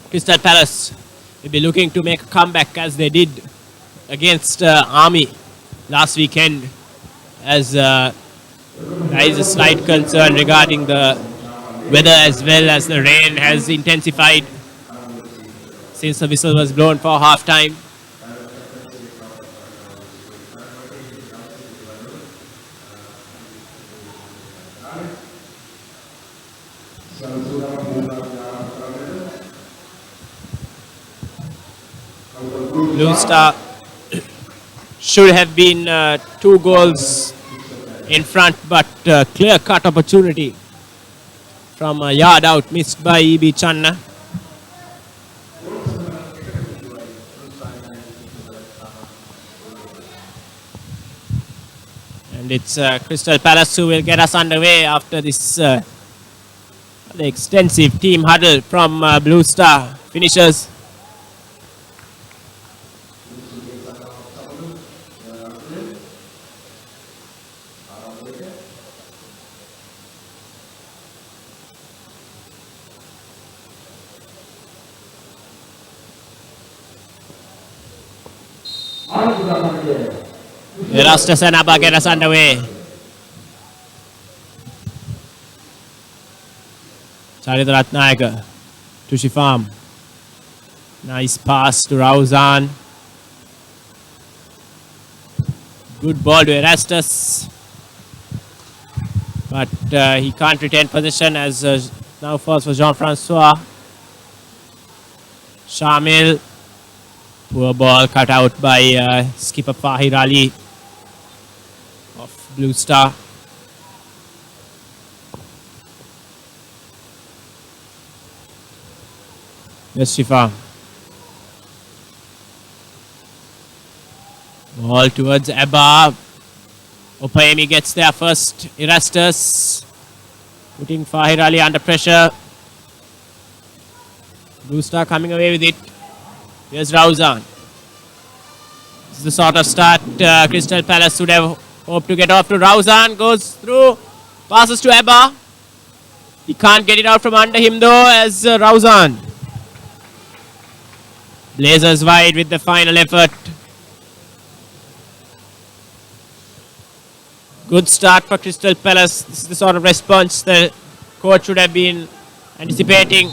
Crystal Palace will be looking to make a comeback as they did against Army last weekend, as there is a slight concern regarding the weather as well as the rain has intensified since the whistle was blown for half time. Blue Star should have been 2 goals in front, but clear-cut opportunity from a yard out missed by E.B. Channa. And it's Crystal Palace who will get us underway after this the extensive team huddle from Blue Star finishers. Erastus and Abba get us underway. Charita Ratnayaka to Shifam. Nice pass to Rauzan. Good ball to Erastus. But he can't retain possession as now falls for Jean-Francois. Shamil. Poor ball cut out by skipper Fahir Ali of Blue Star. Yes, Shifa. Ball towards Abba. Opayemi gets there first. Erastus putting Fahir Ali under pressure. Blue Star coming away with it. Here's Rauzan. This is the sort of start Crystal Palace would have hoped to get off to. Rauzan goes through, passes to Abba. He can't get it out from under him though, as Rauzan blazers wide with the final effort. Good start for Crystal Palace. This is the sort of response the coach should have been anticipating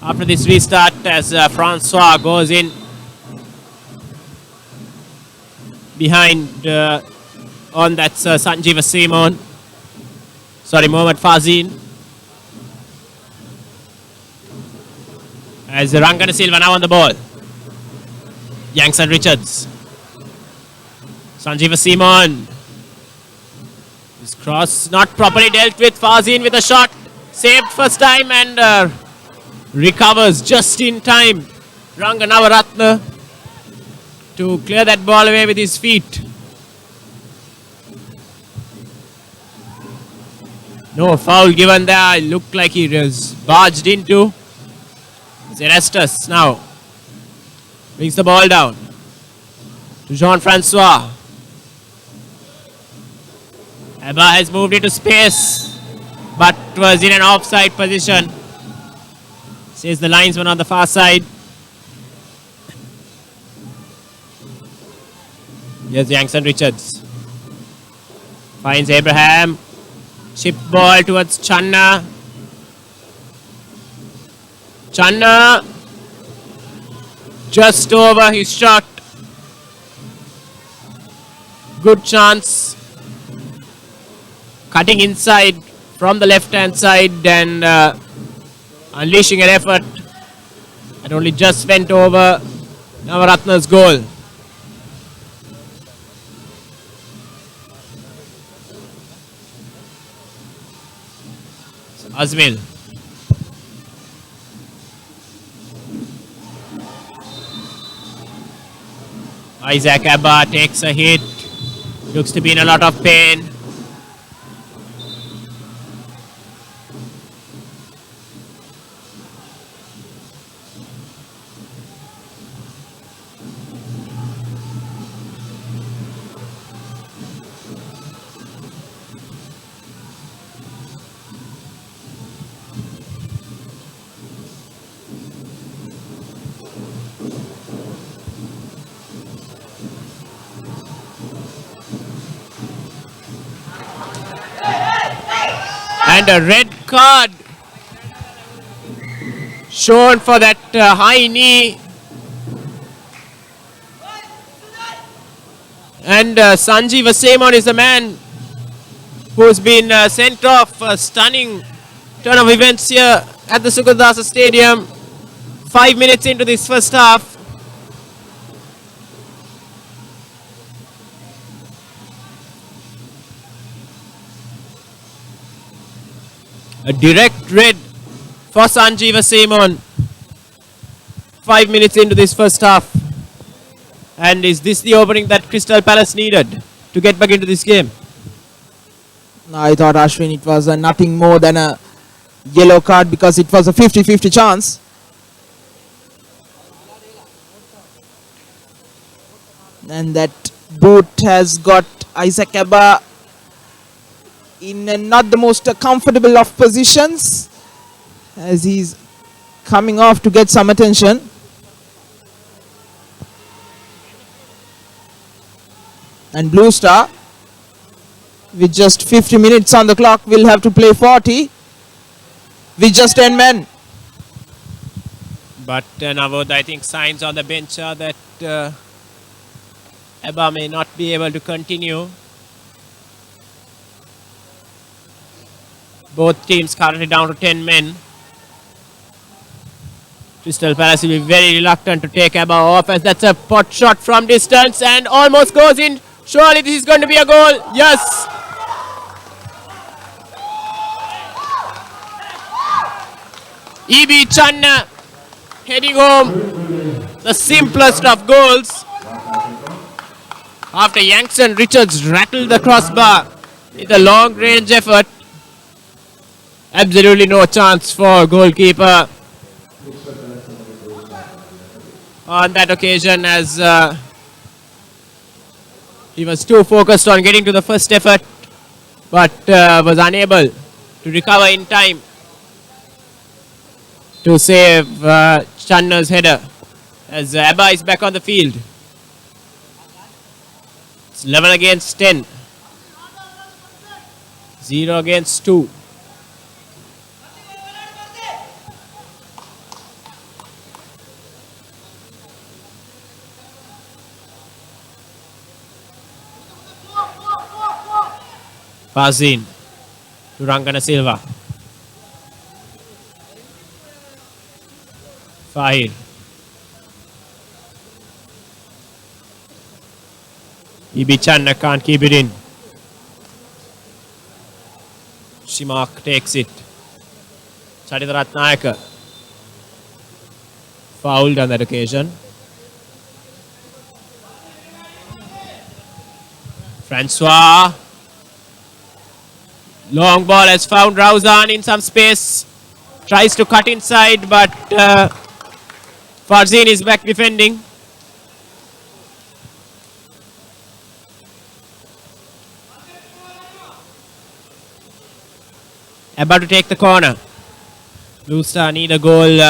after this restart, as Francois goes in behind on that Sanjeeva Simon. Sorry, Mohammad Fazeen. As Rangana Silva now on the ball. Yanks and Richards. Sanjeeva Simon. This cross not properly dealt with. Fazeen with a shot. Saved first time and recovers just in time. Ranganavaratna to clear that ball away with his feet. No foul given there. It looked like he was barged into. Erastus now brings the ball down to Jean-Francois. Abba has moved into space but was in an offside position. Says the linesman on the far side. Here's Yankson Richards. Finds Abraham. Chip ball towards Channa. Channa just over his shot. Good chance. Cutting inside from the left hand side and unleashing an effort that only just went over Navaratna's goal. Azmil. Isaac Abba takes a hit. Looks to be in a lot of pain. And a red card shown for that high knee. And Sanjeev Vasemon is the man who's been sent off. A stunning turn of events here at the Sukadasa Stadium. 5 minutes into this first half. A direct red for Sanjeev Vasemon. 5 minutes into this first half. And is this the opening that Crystal Palace needed to get back into this game? I thought, Ashwin, it was nothing more than a yellow card because it was a 50-50 chance. And that boot has got Isaac Abba in not the most comfortable of positions as he's coming off to get some attention. And Blue Star, with just 50 minutes on the clock, will have to play 40 with just 10 men. But Navod, I think signs on the bench are that Abba may not be able to continue. Both teams currently down to 10 men. Crystal Palace will be very reluctant to take Abba off as that's a pot shot from distance and almost goes in. Surely this is going to be a goal. Yes. E.B. Channa heading home the simplest of goals after Yankson Richards rattled the crossbar with a long range effort. Absolutely no chance for goalkeeper on that occasion as he was too focused on getting to the first effort but was unable to recover in time to save Channa's header as Abba is back on the field. It's 11 against 10. 0 against 2. Fazin to Rangana Silva. Fahir. E.B. Channa can't keep it in. Shimak takes it. Charita Ratnayaka. Fouled on that occasion. Francois. Long ball has found Rauzan in some space. Tries to cut inside, but Farzin is back defending. About to take the corner. Blue Star need a goal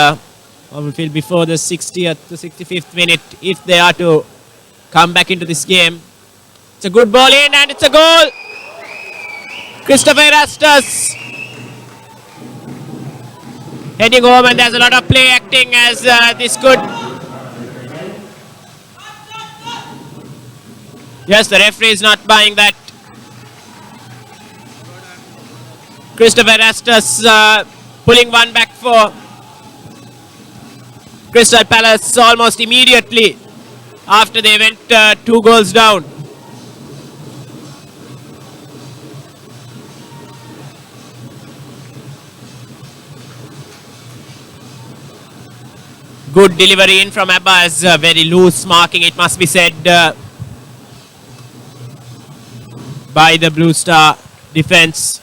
on the field before the 60th to 65th minute if they are to come back into this game. It's a good ball in and it's a goal. Christopher Erastus heading home, and there's a lot of play acting as this could. Yes, the referee is not buying that. Christopher Erastus pulling one back for Crystal Palace almost immediately after they went 2 goals down. Good delivery in from Abbas. Very loose marking, it must be said, by the Blue Star defense.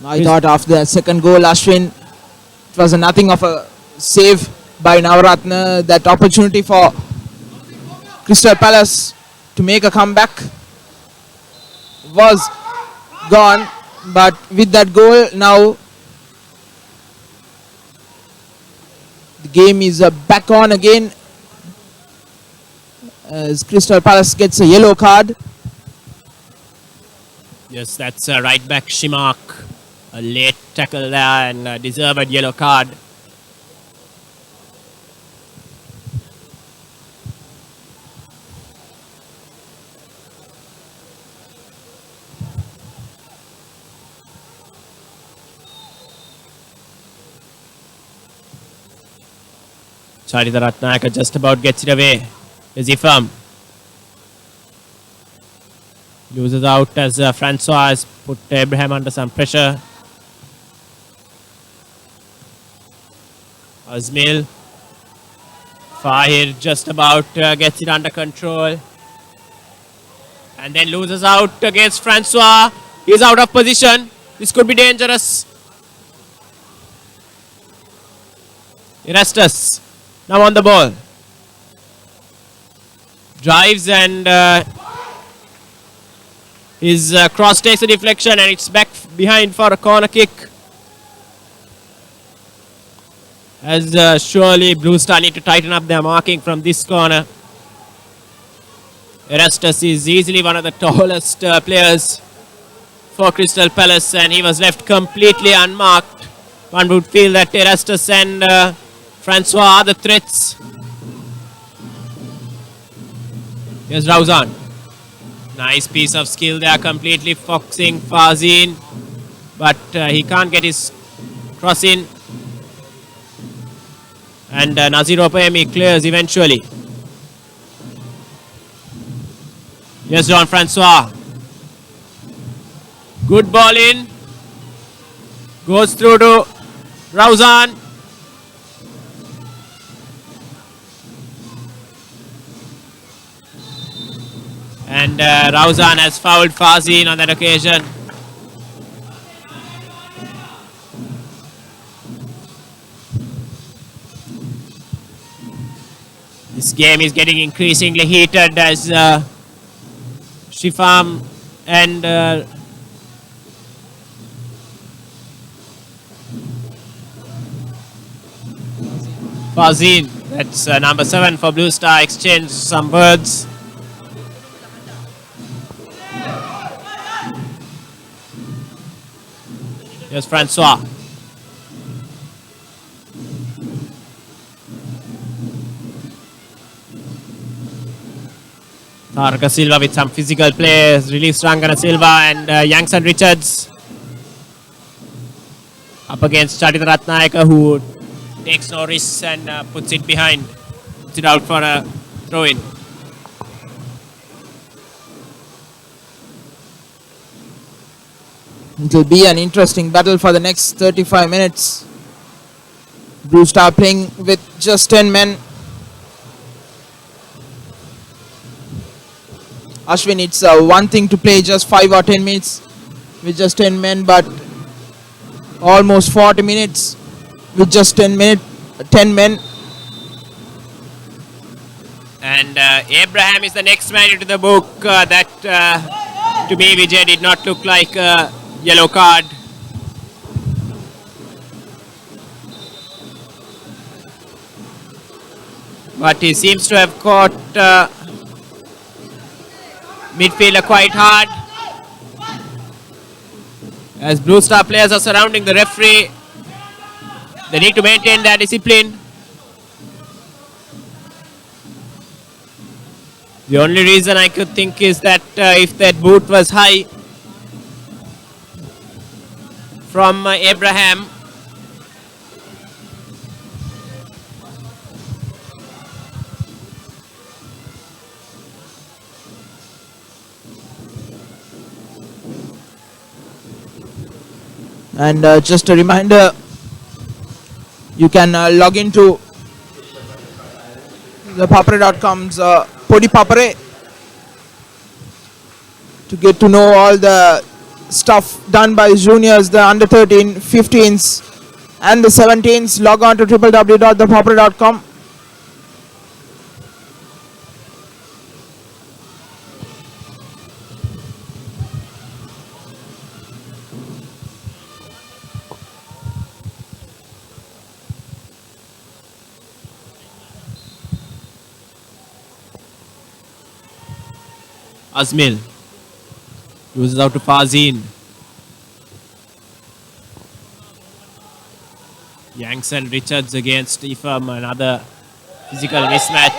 I thought after the second goal, Ashwin, it was nothing of a save by Navaratna. That opportunity for Crystal Palace to make a comeback was gone. But with that goal, now the game is back on again as Crystal Palace gets a yellow card. Yes, that's right back Shimak. A late tackle there and a deserved yellow card. Charita Ratnayaka just about gets it away. Is he firm? Loses out as Francois has put Abraham under some pressure. Azmil. Fahir just about gets it under control. And then loses out against Francois. He's out of position. This could be dangerous. Erastus now on the ball. Drives and his cross takes a deflection and it's back behind for a corner kick. As surely Blue Star need to tighten up their marking from this corner. Erastus is easily one of the tallest players for Crystal Palace and he was left completely unmarked. One would feel that Erastus and Francois are the threats. Here's Rauzan. Nice piece of skill there, completely foxing Fazin. But he can't get his cross in. And Nazir Opayemi clears eventually. Yes, Jean-Francois. Good ball in. Goes through to Rauzan. And Rauzan has fouled Fazin on that occasion. This game is getting increasingly heated as Shifam and Fazin, that's number 7 for Blue Star, exchange some words. Here's Francois. Tarka Silva with some physical play, relieves Rangana Silva and Youngson Richards up against Charita Ratnayaka, who takes no risks and puts it behind, puts it out for a throw-in. It will be an interesting battle for the next 35 minutes. Blue Star playing with just 10 men. Ashwin, it's one thing to play just 5 or 10 minutes with just 10 men, but almost 40 minutes with just 10 men. And Abraham is the next man into the book. That to me, Vijay, did not look like a yellow card. But he seems to have caught midfielder quite hard. As Blue Star players are surrounding the referee, they need to maintain their discipline. The only reason I could think is that if that boot was high from Abraham, And just a reminder, you can log into ThePapare.com's ThePapare to get to know all the stuff done by juniors, the under 13, 15s and the 17s. Log on to www.thepapare.com. Azmil uses out to Fazin. Yanks and Richards against Ifam, another physical mismatch.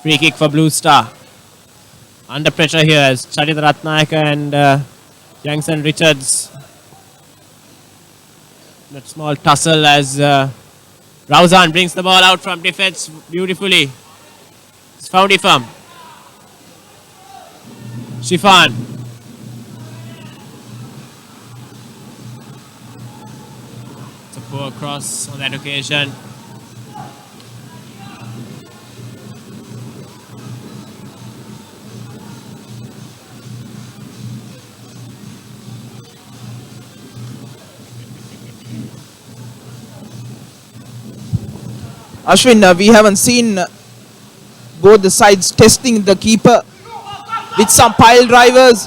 Free kick for Blue Star. Under pressure here as Charit Ratnayaka and Yanks and Richards. That small tussle as Rauzan brings the ball out from defense beautifully. It's found Ifam. Shifan. It's a poor cross on that occasion. Ashwin, we haven't seen both the sides testing the keeper with some pile drivers.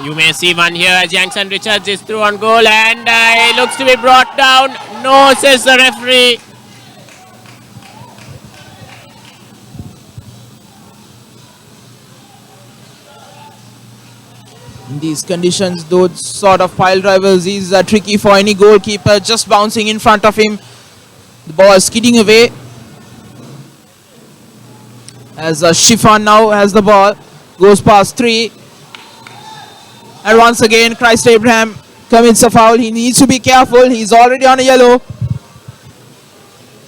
You may see one here as Yanks and Richards is through on goal and he looks to be brought down. No, says the referee. In these conditions, those sort of pile drivers is tricky for any goalkeeper. Just bouncing in front of him, the ball skidding away. As Shifan now has the ball, goes past 3. And once again, Christ Abraham commits a foul. He needs to be careful. He's already on a yellow.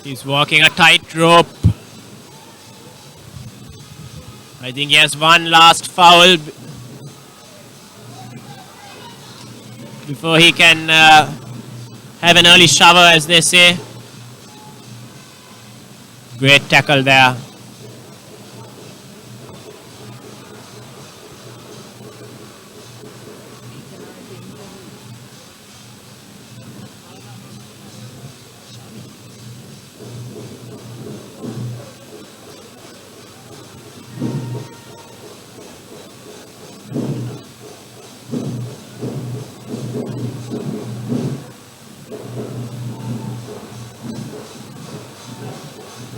He's walking a tightrope. I think he has one last foul before he can have an early shower, as they say. Great tackle there.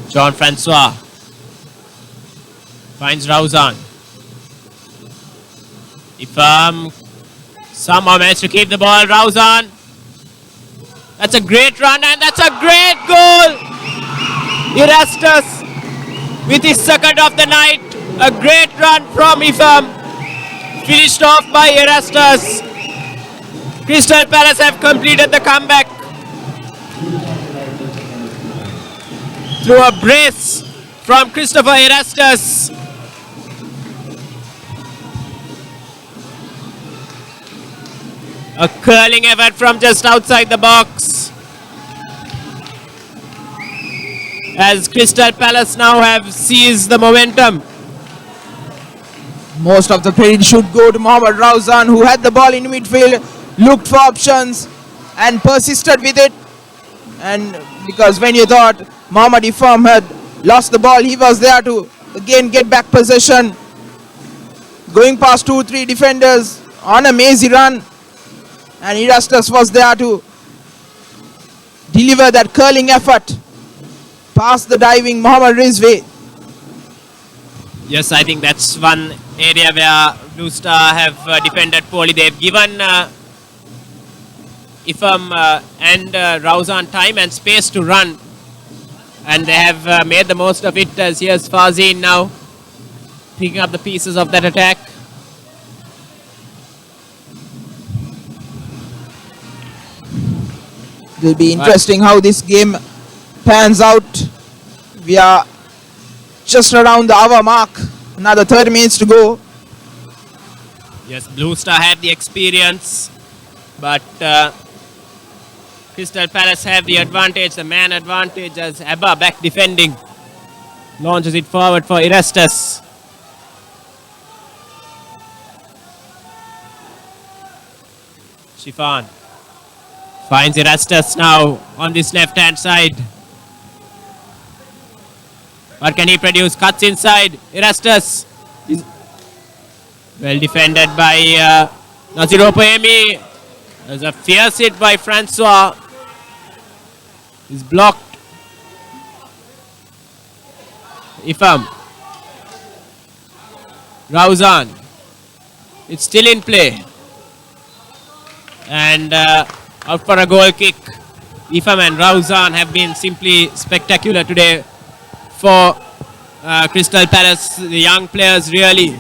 Jean-Francois finds Rauzan. Ifam somehow managed to keep the ball. Rauzan. That's a great run and that's a great goal. Erastus with his second of the night. A great run from Ifam. Finished off by Erastus. Crystal Palace have completed the comeback through a brace from Christopher Erastus. A curling effort from just outside the box. As Crystal Palace now have seized the momentum. Most of the credit should go to Mohammad Rauzan, who had the ball in midfield, looked for options and persisted with it. And because when you thought Mohammad Ifam had lost the ball, he was there to again get back possession. Going past 2-3 defenders on a mazy run. And Erastus was there to deliver that curling effort past the diving Mohammad Rizvi. Yes, I think that's one area where Blue Star have defended poorly. They've given Ifam and Rauzan time and space to run. And they have made the most of it, as here's Fazin now picking up the pieces of that attack. It will be interesting how this game pans out. We are just around the hour mark. Another 30 minutes to go. Yes, Blue Star have the experience, but Crystal Palace have the advantage, the man advantage, as Abba back defending. Launches it forward for Erastus. Shifan finds Erastus now on this left-hand side. What can he produce? Cuts inside. Erastus is well defended by Naziro Poemi. There's a fierce hit by Francois. He's blocked. Ifam. Rauzan. It's still in play. And out for a goal kick. Ifam and Rauzan have been simply spectacular today for Crystal Palace. The young players really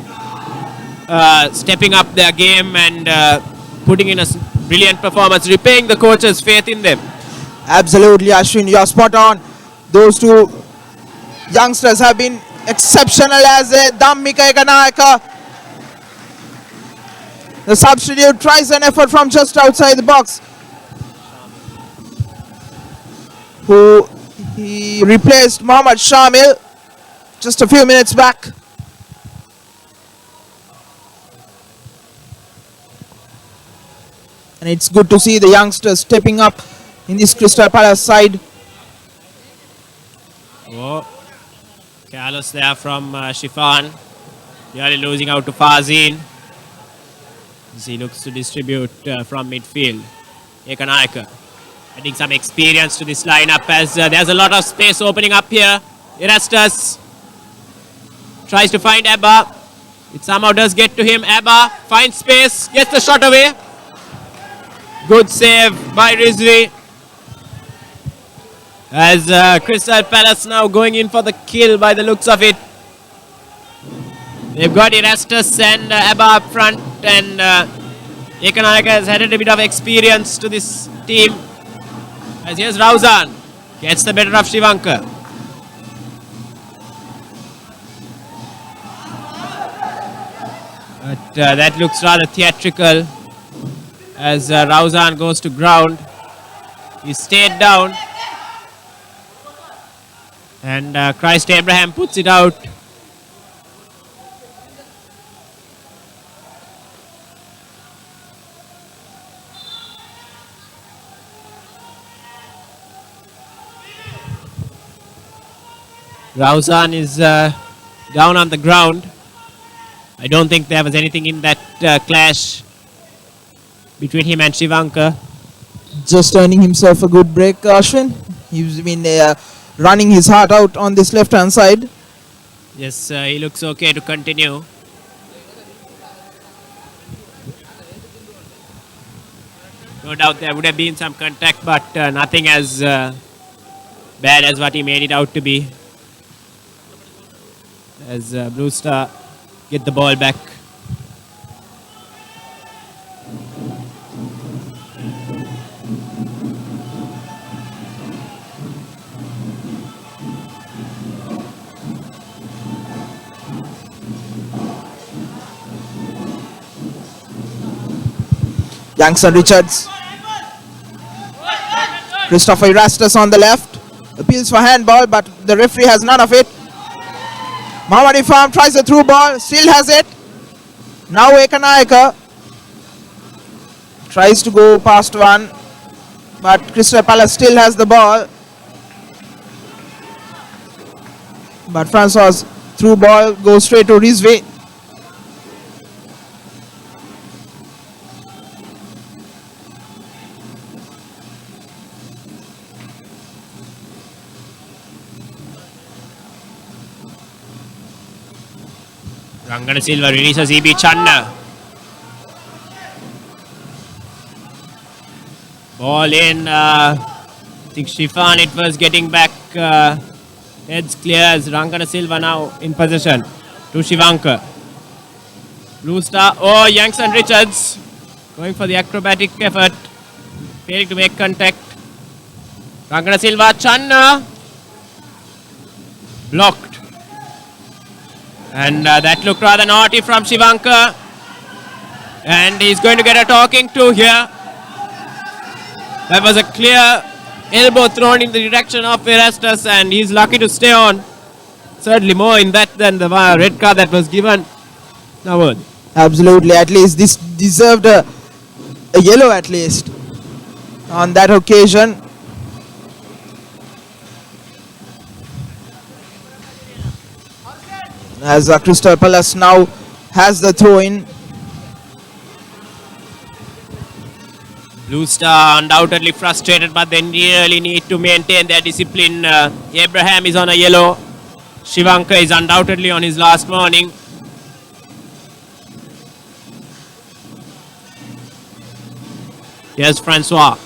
stepping up their game and putting in a brilliant performance, repaying the coach's faith in them. Absolutely, Ashwin, you're spot on. Those two youngsters have been exceptional, as Dhammika Ekanaika, the substitute, tries an effort from just outside the box. Who he replaced Mohammad Shamil just a few minutes back. And it's good to see the youngsters stepping up in this Crystal Palace side. Oh, careless there from Shifan. Nearly losing out to Fazin. As he looks to distribute from midfield. Ekanaika adding some experience to this lineup, as there's a lot of space opening up here. Erastus tries to find Abba. It somehow does get to him. Abba finds space, gets the shot away. Good save by Rizvi. As Crystal Palace now going in for the kill by the looks of it. They've got Erastus and Abba up front, and Ekanaika has added a bit of experience to this team. As here's Rauzan, gets the better of Shivankar. But that looks rather theatrical as Rauzan goes to ground. He stayed down. And Christ Abraham puts it out. Rauzan is down on the ground. I don't think there was anything in that clash between him and Shivankar. Just earning himself a good break, Ashwin. He's been running his heart out on this left-hand side. Yes, he looks okay to continue. No doubt there would have been some contact, but nothing as bad as what he made it out to be. As Blue Star get the ball back. Youngson Richards. Christopher Erastus on the left. Appeals for handball, but the referee has none of it. Mohammad Ifam tries a through ball, still has it. Now Ekanaika tries to go past one, but Crystal Palace still has the ball. But Francois' through ball goes straight to Rizvi. Rangana Silva releases EB Channa. Ball in. I think Shifan it was getting back. Heads clear as Rangana Silva now in possession to Shivankar. Blue Star. Oh, Youngson Richards going for the acrobatic effort. Failing to make contact. Rangana Silva. Channa. Blocked. And that looked rather naughty from Shivankar. And he's going to get a talking to here. That was a clear elbow thrown in the direction of Erastus, and he's lucky to stay on. Certainly more in that than the red card that was given. Now, Absolutely. At least this deserved a yellow at least on that occasion. As Crystal Palace now has the throw in. Blue Star undoubtedly frustrated, but they really need to maintain their discipline. Abraham is on a yellow. Shivankar is undoubtedly on his last warning. Here's Francois.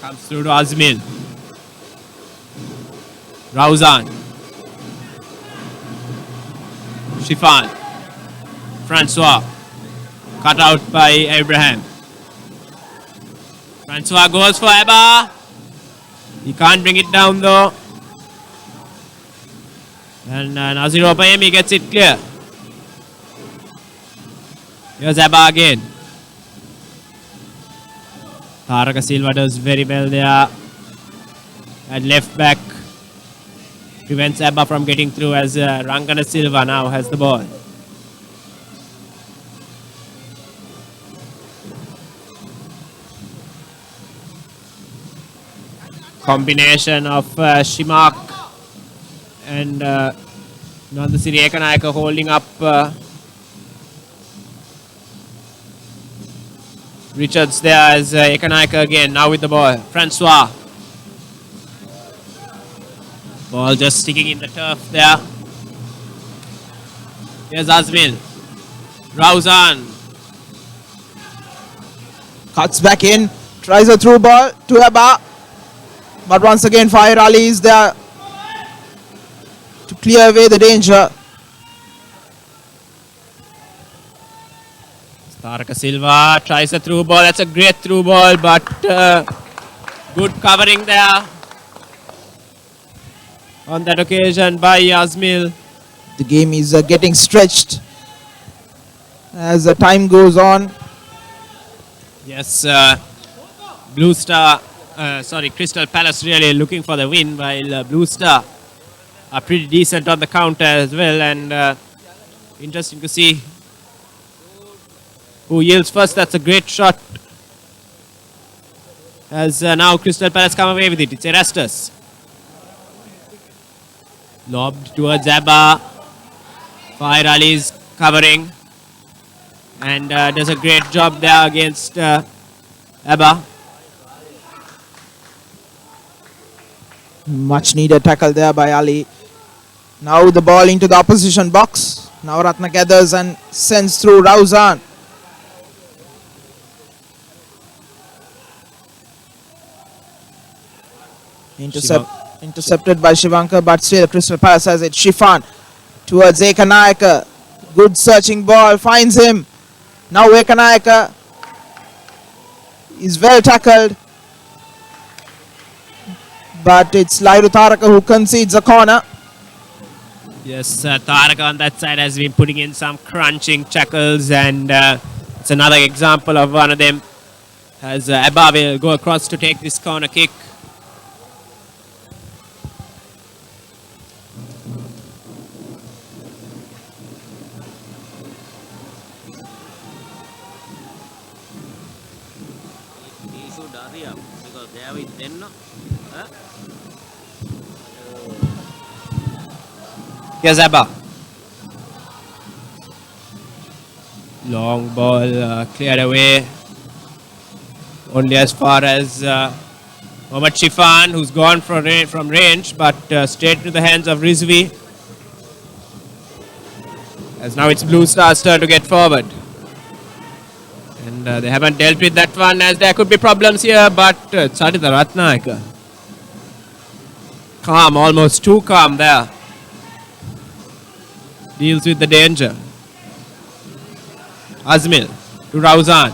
Comes through to Azmil. Rauzan. Shifan. Francois. Cut out by Abraham. Francois goes for Abba. He can't bring it down though. And Nazir Opayemi gets it clear. Here's Abba again. Taraka Silva does very well there. At left back. Prevents Abba from getting through as Rangana Silva now has the ball. Combination of Shimak and Nandasiri Ekanayaka holding up Richards there as Ekanayaka again, now with the ball. Francois. Ball just sticking in the turf there. Here's Azmil. Rauzan. Cuts back in. Tries a through ball to Abba. But once again, Fire Ali is there to clear away the danger. Taraka Silva tries a through ball. That's a great through ball, but good covering there on that occasion by Azmil. The game is getting stretched as the time goes on. Yes, Blue Star, Crystal Palace really looking for the win, while Blue Star are pretty decent on the counter as well. And interesting to see who yields first. That's a great shot. As now Crystal Palace come away with it. It's Erastus. Lobbed towards Abba. Fire Ali's covering. And does a great job there against Abba. Much needed tackle there by Ali. Now the ball into the opposition box. Now Ratna gathers and sends through Rauzan. Intercepted by Shivankar, but still Crystal Palace has it. Shifan towards Ekanayaka. Good searching ball, finds him. Now Ekanayaka is well tackled. But it's Lairu Taraka who concedes a corner. Yes, Taraka on that side has been putting in some crunching tackles, and it's another example of one of them. As Abba will go across to take this corner kick. He should hurry up because they have it then. Here's Abba. Long ball cleared away. Only as far as Mohammad Shifan, who's gone from range, but straight to the hands of Rizvi. As now it's Blue Star's turn to get forward. And they haven't dealt with that one, as there could be problems here, but Sadita Ratnayaka. Calm, almost too calm there. Deals with the danger. Azmil to Rauzan.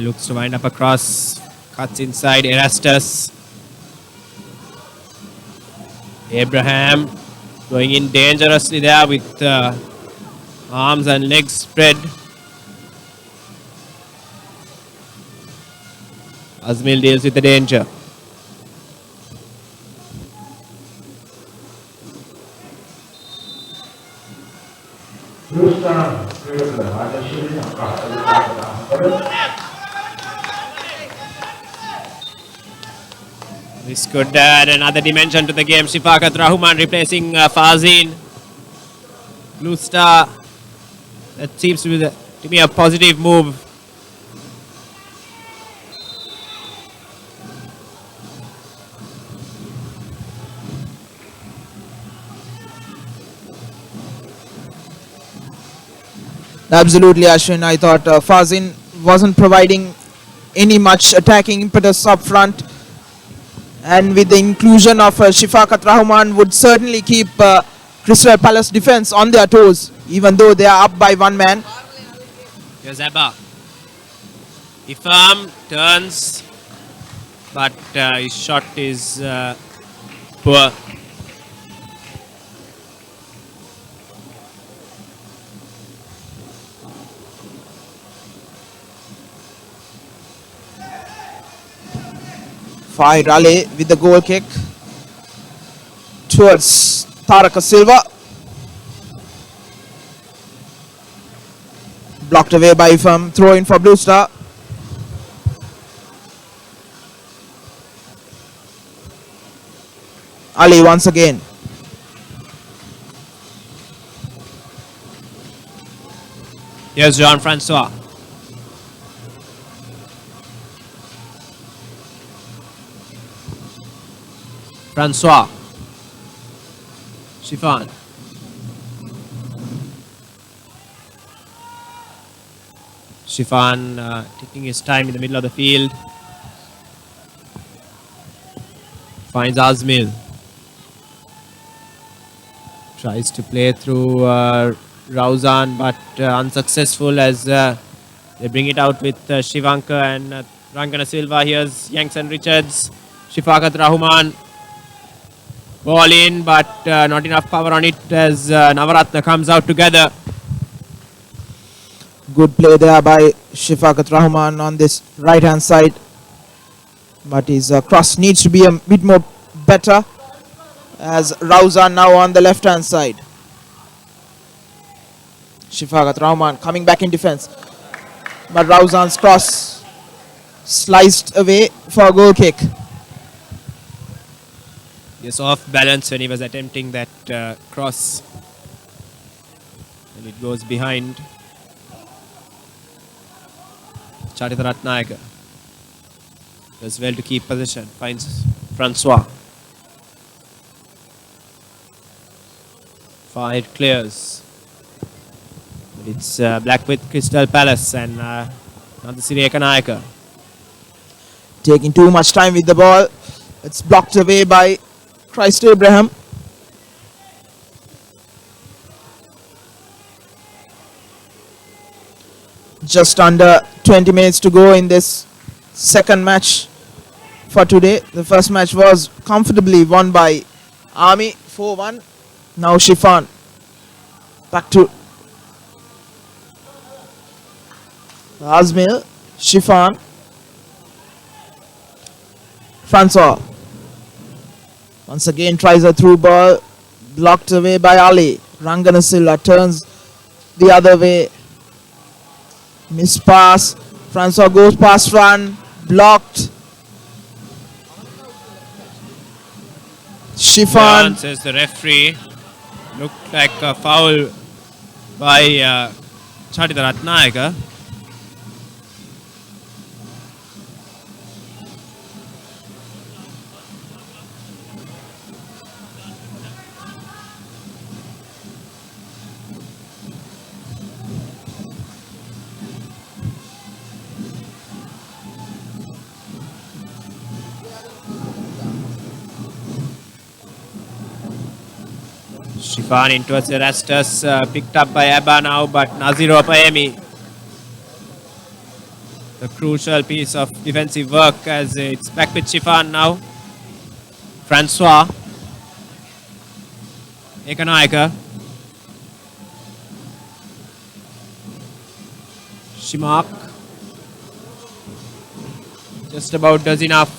Looks to wind up across. Cuts inside. Erastus. Abraham going in dangerously there with arms and legs spread. Azmil deals with the danger. This could add another dimension to the game. Shifaqat Rahman replacing Fazin. Blue Star. That seems to be a positive move. Absolutely, Ashwin. I thought Fazin wasn't providing any much attacking impetus up front, and with the inclusion of Shifaqat Rahman would certainly keep Crystal Palace defense on their toes, even though they are up by one man. Here's Abba. Ifam turns, but his shot is poor. Fai Raleigh with the goal kick towards Taraka Silva. Blocked away by Ifam. Throw in for Blue Star. Ali once again. Here's Jean-Francois. Francois. Shifan. Shifan taking his time in the middle of the field. Finds Azmil. Tries to play through Rauzan, but unsuccessful as they bring it out with Shivanka and Rangana Silva. Here's Yangson Richards. Shifaqat Rahman. Ball in, but not enough power on it as Navaratna comes out together. Good play there by Shifaqat Rahman on this right hand side, but his cross needs to be a bit more better, as Rauzan now on the left hand side. Shifaqat Rahman coming back in defense, but Rauzan's cross sliced away for a goal kick. Yes, off balance when he was attempting that cross, and it goes behind. Charita Ratnayaka does well to keep position, finds Francois. Far clears. But it's black with Crystal Palace and Nandasiri Ekanayaka. Taking too much time with the ball. It's blocked away by Christ Abraham. Just under 20 minutes to go in this second match for today. The first match was comfortably won by Army 4-1. Now Shifan. Back to Azmil. Shifan. Francois. Once again tries a through ball. Blocked away by Ali. Rangana Silva turns the other way. Miss pass. Francois goes past run. Blocked. Shifan. Says the referee. Looked like a foul by Charita Ratnayaka. Shifan in towards Erastus, picked up by Abba now, but Naziro Paemi. The crucial piece of defensive work as it's back with Shifan now. Francois. Ekanaika. Shimak. Just about does enough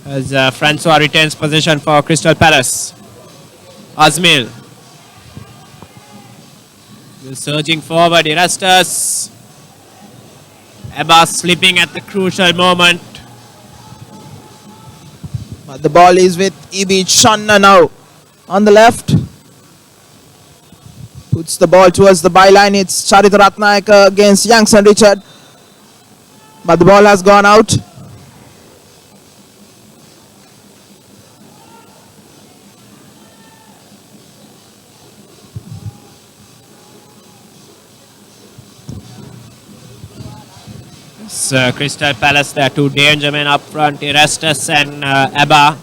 as Francois retains possession for Crystal Palace. Azmil. Surging forward, Erastus. Abbas slipping at the crucial moment. But the ball is with Ibi Channa now on the left. Puts the ball towards the byline. It's Charita Ratnayaka against Youngson Richard. But the ball has gone out. Crystal Palace, there are two danger men up front, Erastus and Abba.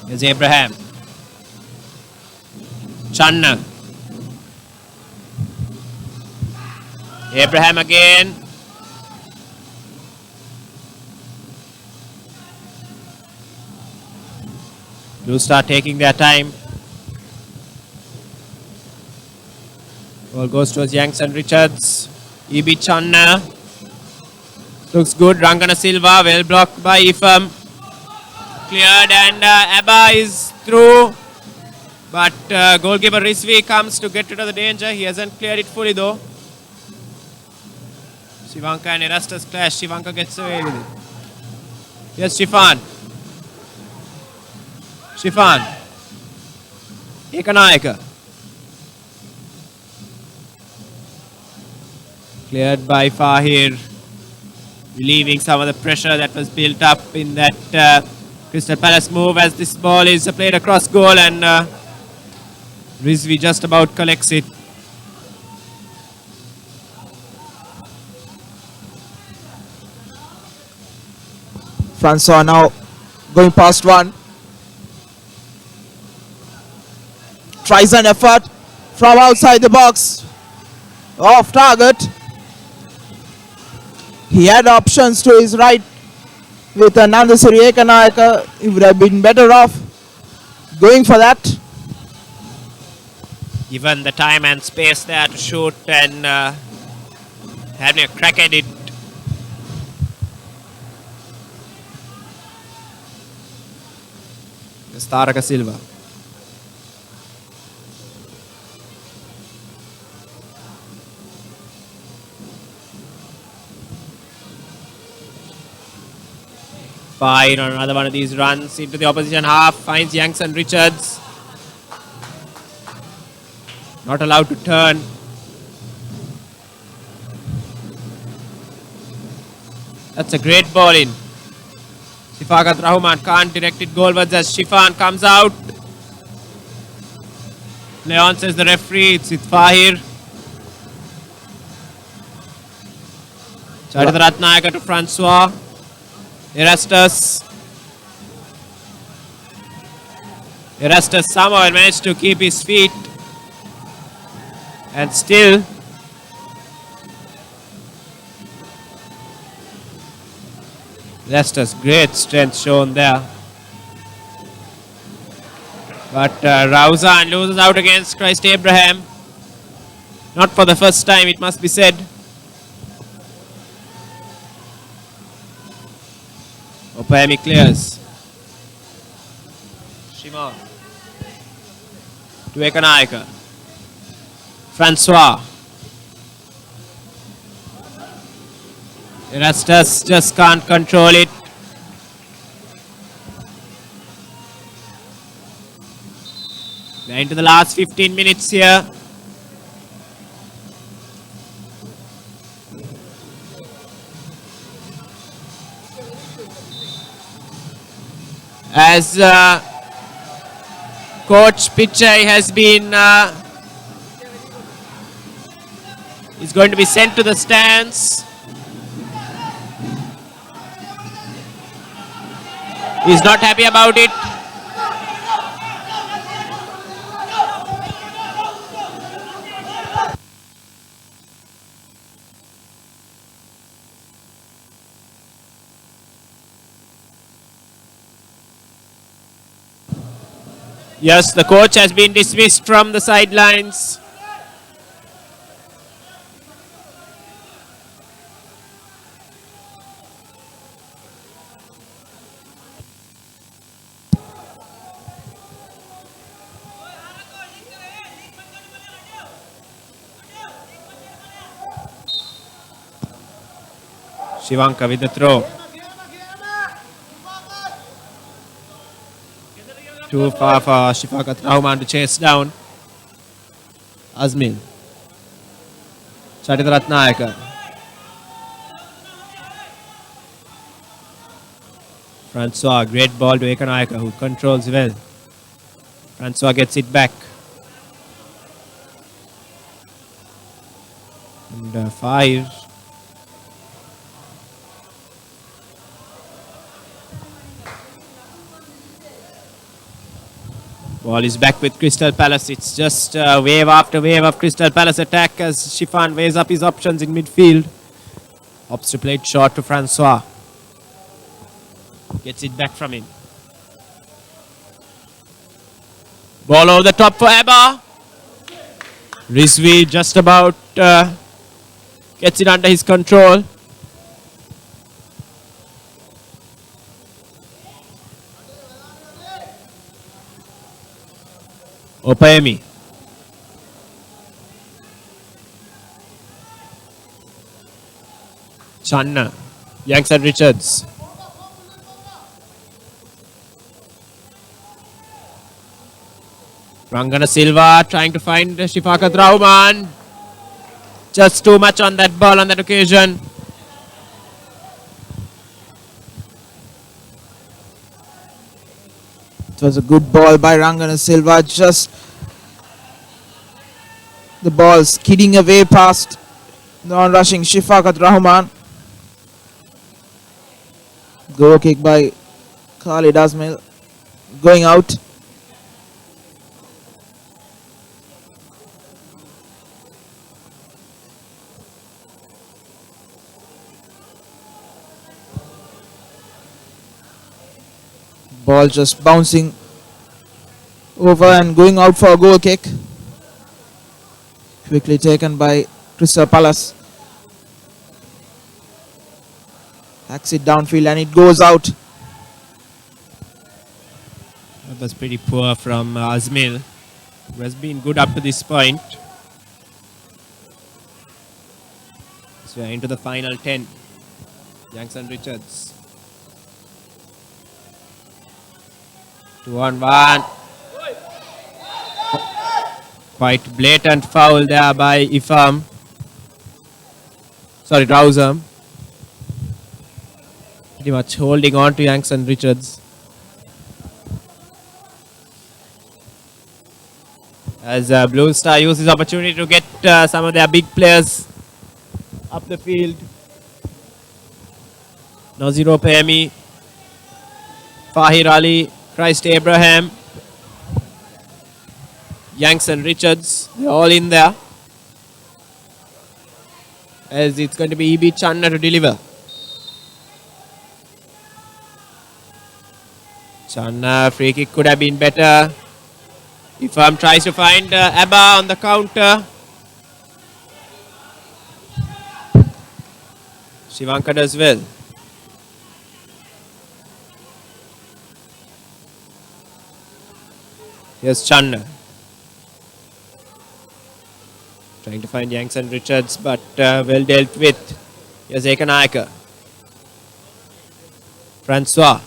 Here's Abraham. Channa. Abraham again. Blue Star taking their time. Ball goes towards Youngson Richards. Ibi Channa. Looks good. Rangana Silva, well blocked by Ifam. Cleared and Abba is through. But goalkeeper Rizvi comes to get rid of the danger. He hasn't cleared it fully though. Shivanka and Erastus clash. Shivanka gets away with it. Yes, Shifan. Shifan. Ekanaika. Cleared by Fahir. Relieving some of the pressure that was built up in that Crystal Palace move as this ball is played across goal and Rizvi just about collects it. Francois now going past one. Tries an effort from outside the box. Off target. He had options to his right with Nandasiri Ekanaika. He would have been better off going for that. Given the time and space there to shoot and having a crack at it. It's Taraka Silva. Fine on another one of these runs into the opposition half. Finds Youngson Richards. Not allowed to turn. That's a great ball in. Sifagat Rahman can't direct it goalwards as Shifan comes out. Leon says the referee, it's with Fahir. Charita Ratnayaka to Francois. Erastus. Erastus somehow managed to keep his feet. And still Leicester's great strength shown there. But Rauzan loses out against Christ Abraham. Not for the first time, it must be said. Opayami clears. Shima. To Ekanaika. Francois. Erastus just can't control it. We're into the last 15 minutes here. As Coach Pichai has been is going to be sent to the stands. He's not happy about it. Yes, the coach has been dismissed from the sidelines. Shivanka with the throw. Too far for Shifakat Rahman to chase down. Azmil. Charita Ratnayaka. Francois, great ball to Ekanayaka who controls well. Francois gets it back. And 5. Ball is back with Crystal Palace. It's just wave after wave of Crystal Palace attack as Shifan weighs up his options in midfield. Opts to play it short to Francois. Gets it back from him. Ball over the top for Abba. Rizvi just about gets it under his control. Opayemi. Channa. Yanks and Richards. Rangana Silva trying to find Shifakat Rahman. Just too much on that ball on that occasion. It was a good ball by Rangana Silva. Just the ball skidding away past non-rushing Shifakat Rahman. Goal kick by Khalid Azmil. Going out. Ball just bouncing over and going out for a goal kick. Quickly taken by Crystal Palace. Hacks it downfield and it goes out. That was pretty poor from Azmil, who has been good up to this point. So we are into the final 10. Yanks and Richards. 2-on-1. Quite blatant foul there by Ifam. Sorry, Rousam. Pretty much holding on to Yanks and Richards. As Blue Star uses opportunity to get some of their big players up the field. Nazir Opayemi, Fahir Ali, Christ Abraham, Yanks and Richards, they're all in there. As it's going to be EB Channa to deliver. Channa, free kick could have been better. Ifam tries to find Abba on the counter. Shivanka does well. Here's Channa. Trying to find Yanks and Richards, but well dealt with. Here's Ekanayaka. Francois.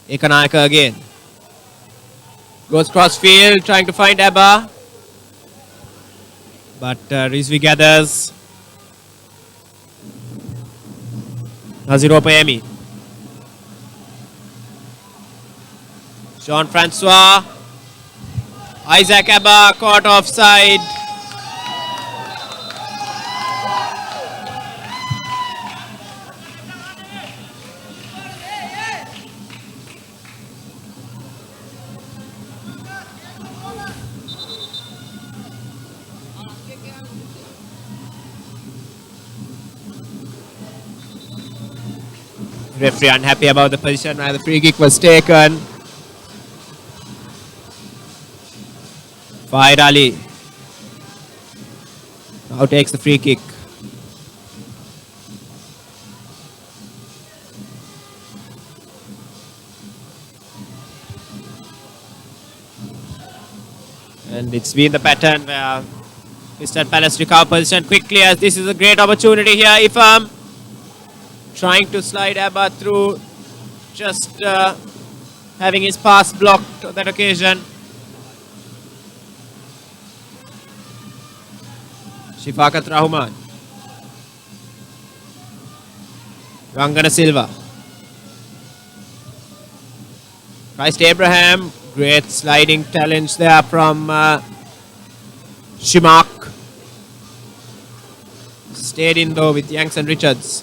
Ekanayaka again. Goes cross field, trying to find Abba. But Rizvi gathers. Nazir Opayemi. Jean-Francois. Isaac Abba caught offside. Referee unhappy about the position where the free kick was taken. Fahir Ali now takes the free kick. And it's been the pattern where Crystal Palace recover position quickly, as this is a great opportunity here. Ifam trying to slide Abba through, just having his pass blocked on that occasion. Shifakat Rahman. Rangana Silva. Christ Abraham. Great sliding challenge there from Shimak. Stayed in though with Yanks and Richards.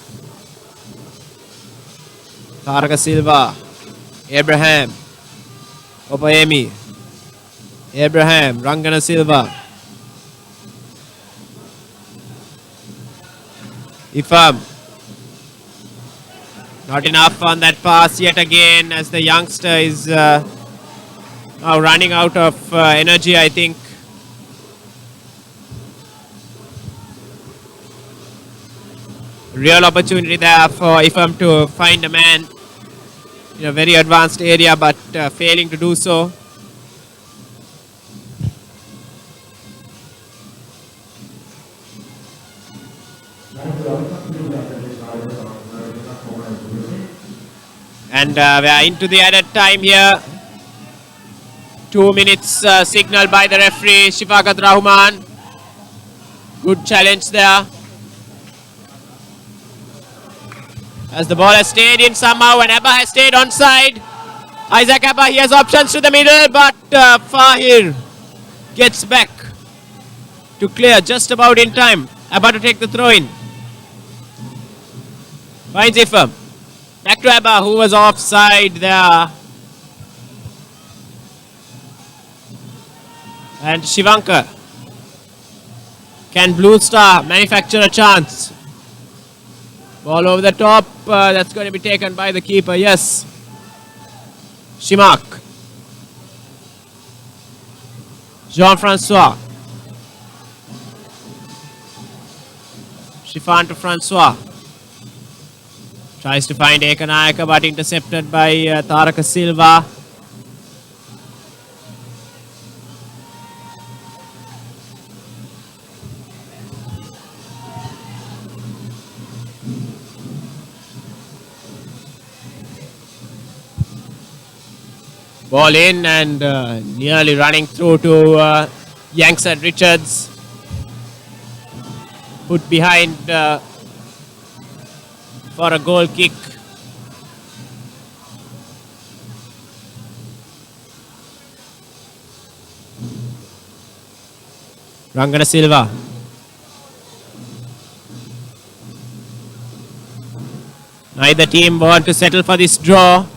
Taraka Silva. Abraham. Opayemi. Abraham. Rangana Silva. Ifam. Not enough on that pass yet again, as the youngster is now running out of energy, I think. Real opportunity there for Ifam to find a man in a very advanced area, but failing to do so. And we are into the added time here. 2 minutes signaled by the referee, Shifakat Rahman. Good challenge there. As the ball has stayed in somehow, and Abba has stayed onside. Isaac Abba, he has options to the middle, but Fahir gets back to clear just about in time. Abba to take the throw in. Finds Ifam. Back to Abba, who was offside there. And Shivankar. Can Blue Star manufacture a chance? Ball over the top. That's going to be taken by the keeper. Yes. Shimak. Jean-Francois. Shifan to Francois. Tries to find Ekanayaka, but intercepted by Taraka Silva. Ball in, and nearly running through to Yanks and Richards. Put behind for a goal kick. Rangana Silva. Neither team want to settle for this draw.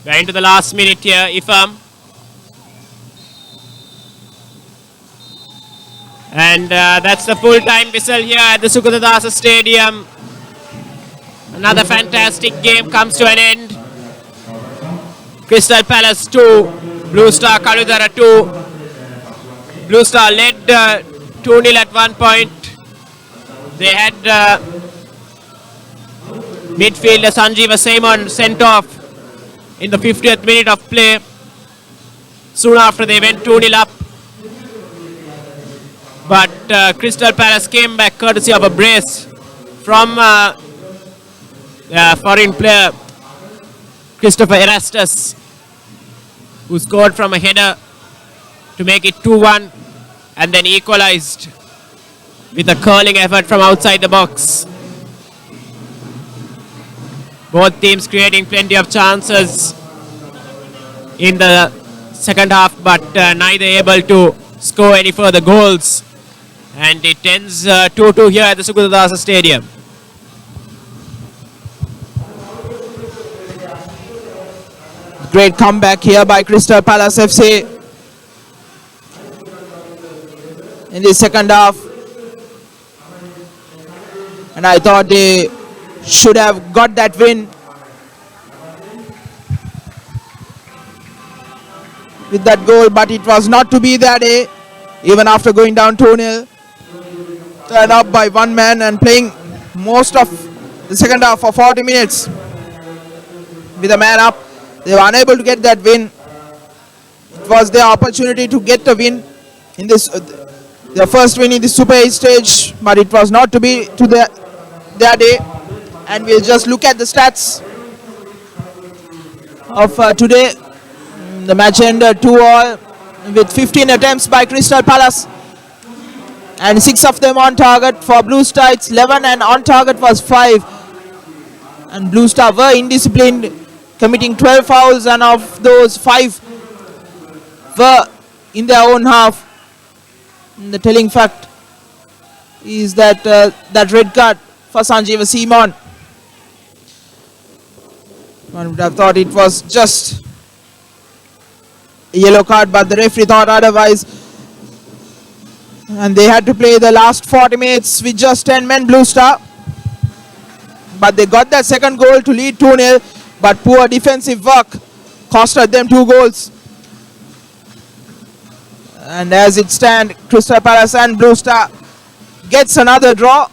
We're into the last minute here. Ifam. And that's the full-time whistle here at the Sukadadasa Stadium. Another fantastic game comes to an end. Crystal Palace 2, Blue Star Kaludara 2. Blue Star led 2-0 at one point. They had midfielder Sanjeeva Simon sent off in the 50th minute of play. Soon after they went 2-0 up. But Crystal Palace came back courtesy of a brace from foreign player Christopher Erastus, who scored from a header to make it 2-1 and then equalized with a curling effort from outside the box. Both teams creating plenty of chances in the second half, but neither able to score any further goals. And it ends 2-2 here at the Sukadadasa Stadium. Great comeback here by Crystal Palace FC in the second half. And I thought they should have got that win. with that goal, but it was not to be that day. Even after going down 2-0, turned up by one man and playing most of the second half for 40 minutes with a man up, they were unable to get that win. It was their opportunity to get a win in this, their first win in the Super 8 stage, but it was not to be to their day. And we'll just look at the stats of today. The match ended 2-all with 15 attempts by Crystal Palace and 6 of them on target. For Blue Star it's 11 and on target was 5. And Blue Star were indisciplined, committing 12 fouls, and of those 5 were in their own half. And the telling fact is that that red card for Sanjeeva Simon, one would have thought it was just a yellow card, but the referee thought otherwise, and they had to play the last 40 minutes with just 10 men, Blue Star. But they got that second goal to lead 2-0, but poor defensive work costed them 2 goals. And as it stands, Crystal Palace and Blue Star gets another draw.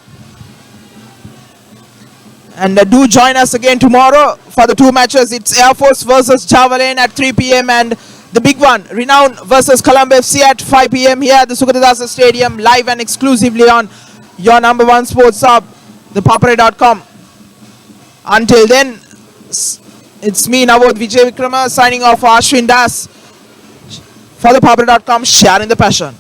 And do join us again tomorrow for the 2 matches. It's Air Force versus Javelin at 3 p.m. and the big one, Renown versus Colombo FC at 5 p.m. here at the Sukadasa Stadium, live and exclusively on your number 1 sports hub, ThePapare.com. Until then, it's me, Navod Vijay Vikrama, signing off for Ashwin Das for ThePapare.com, sharing the passion.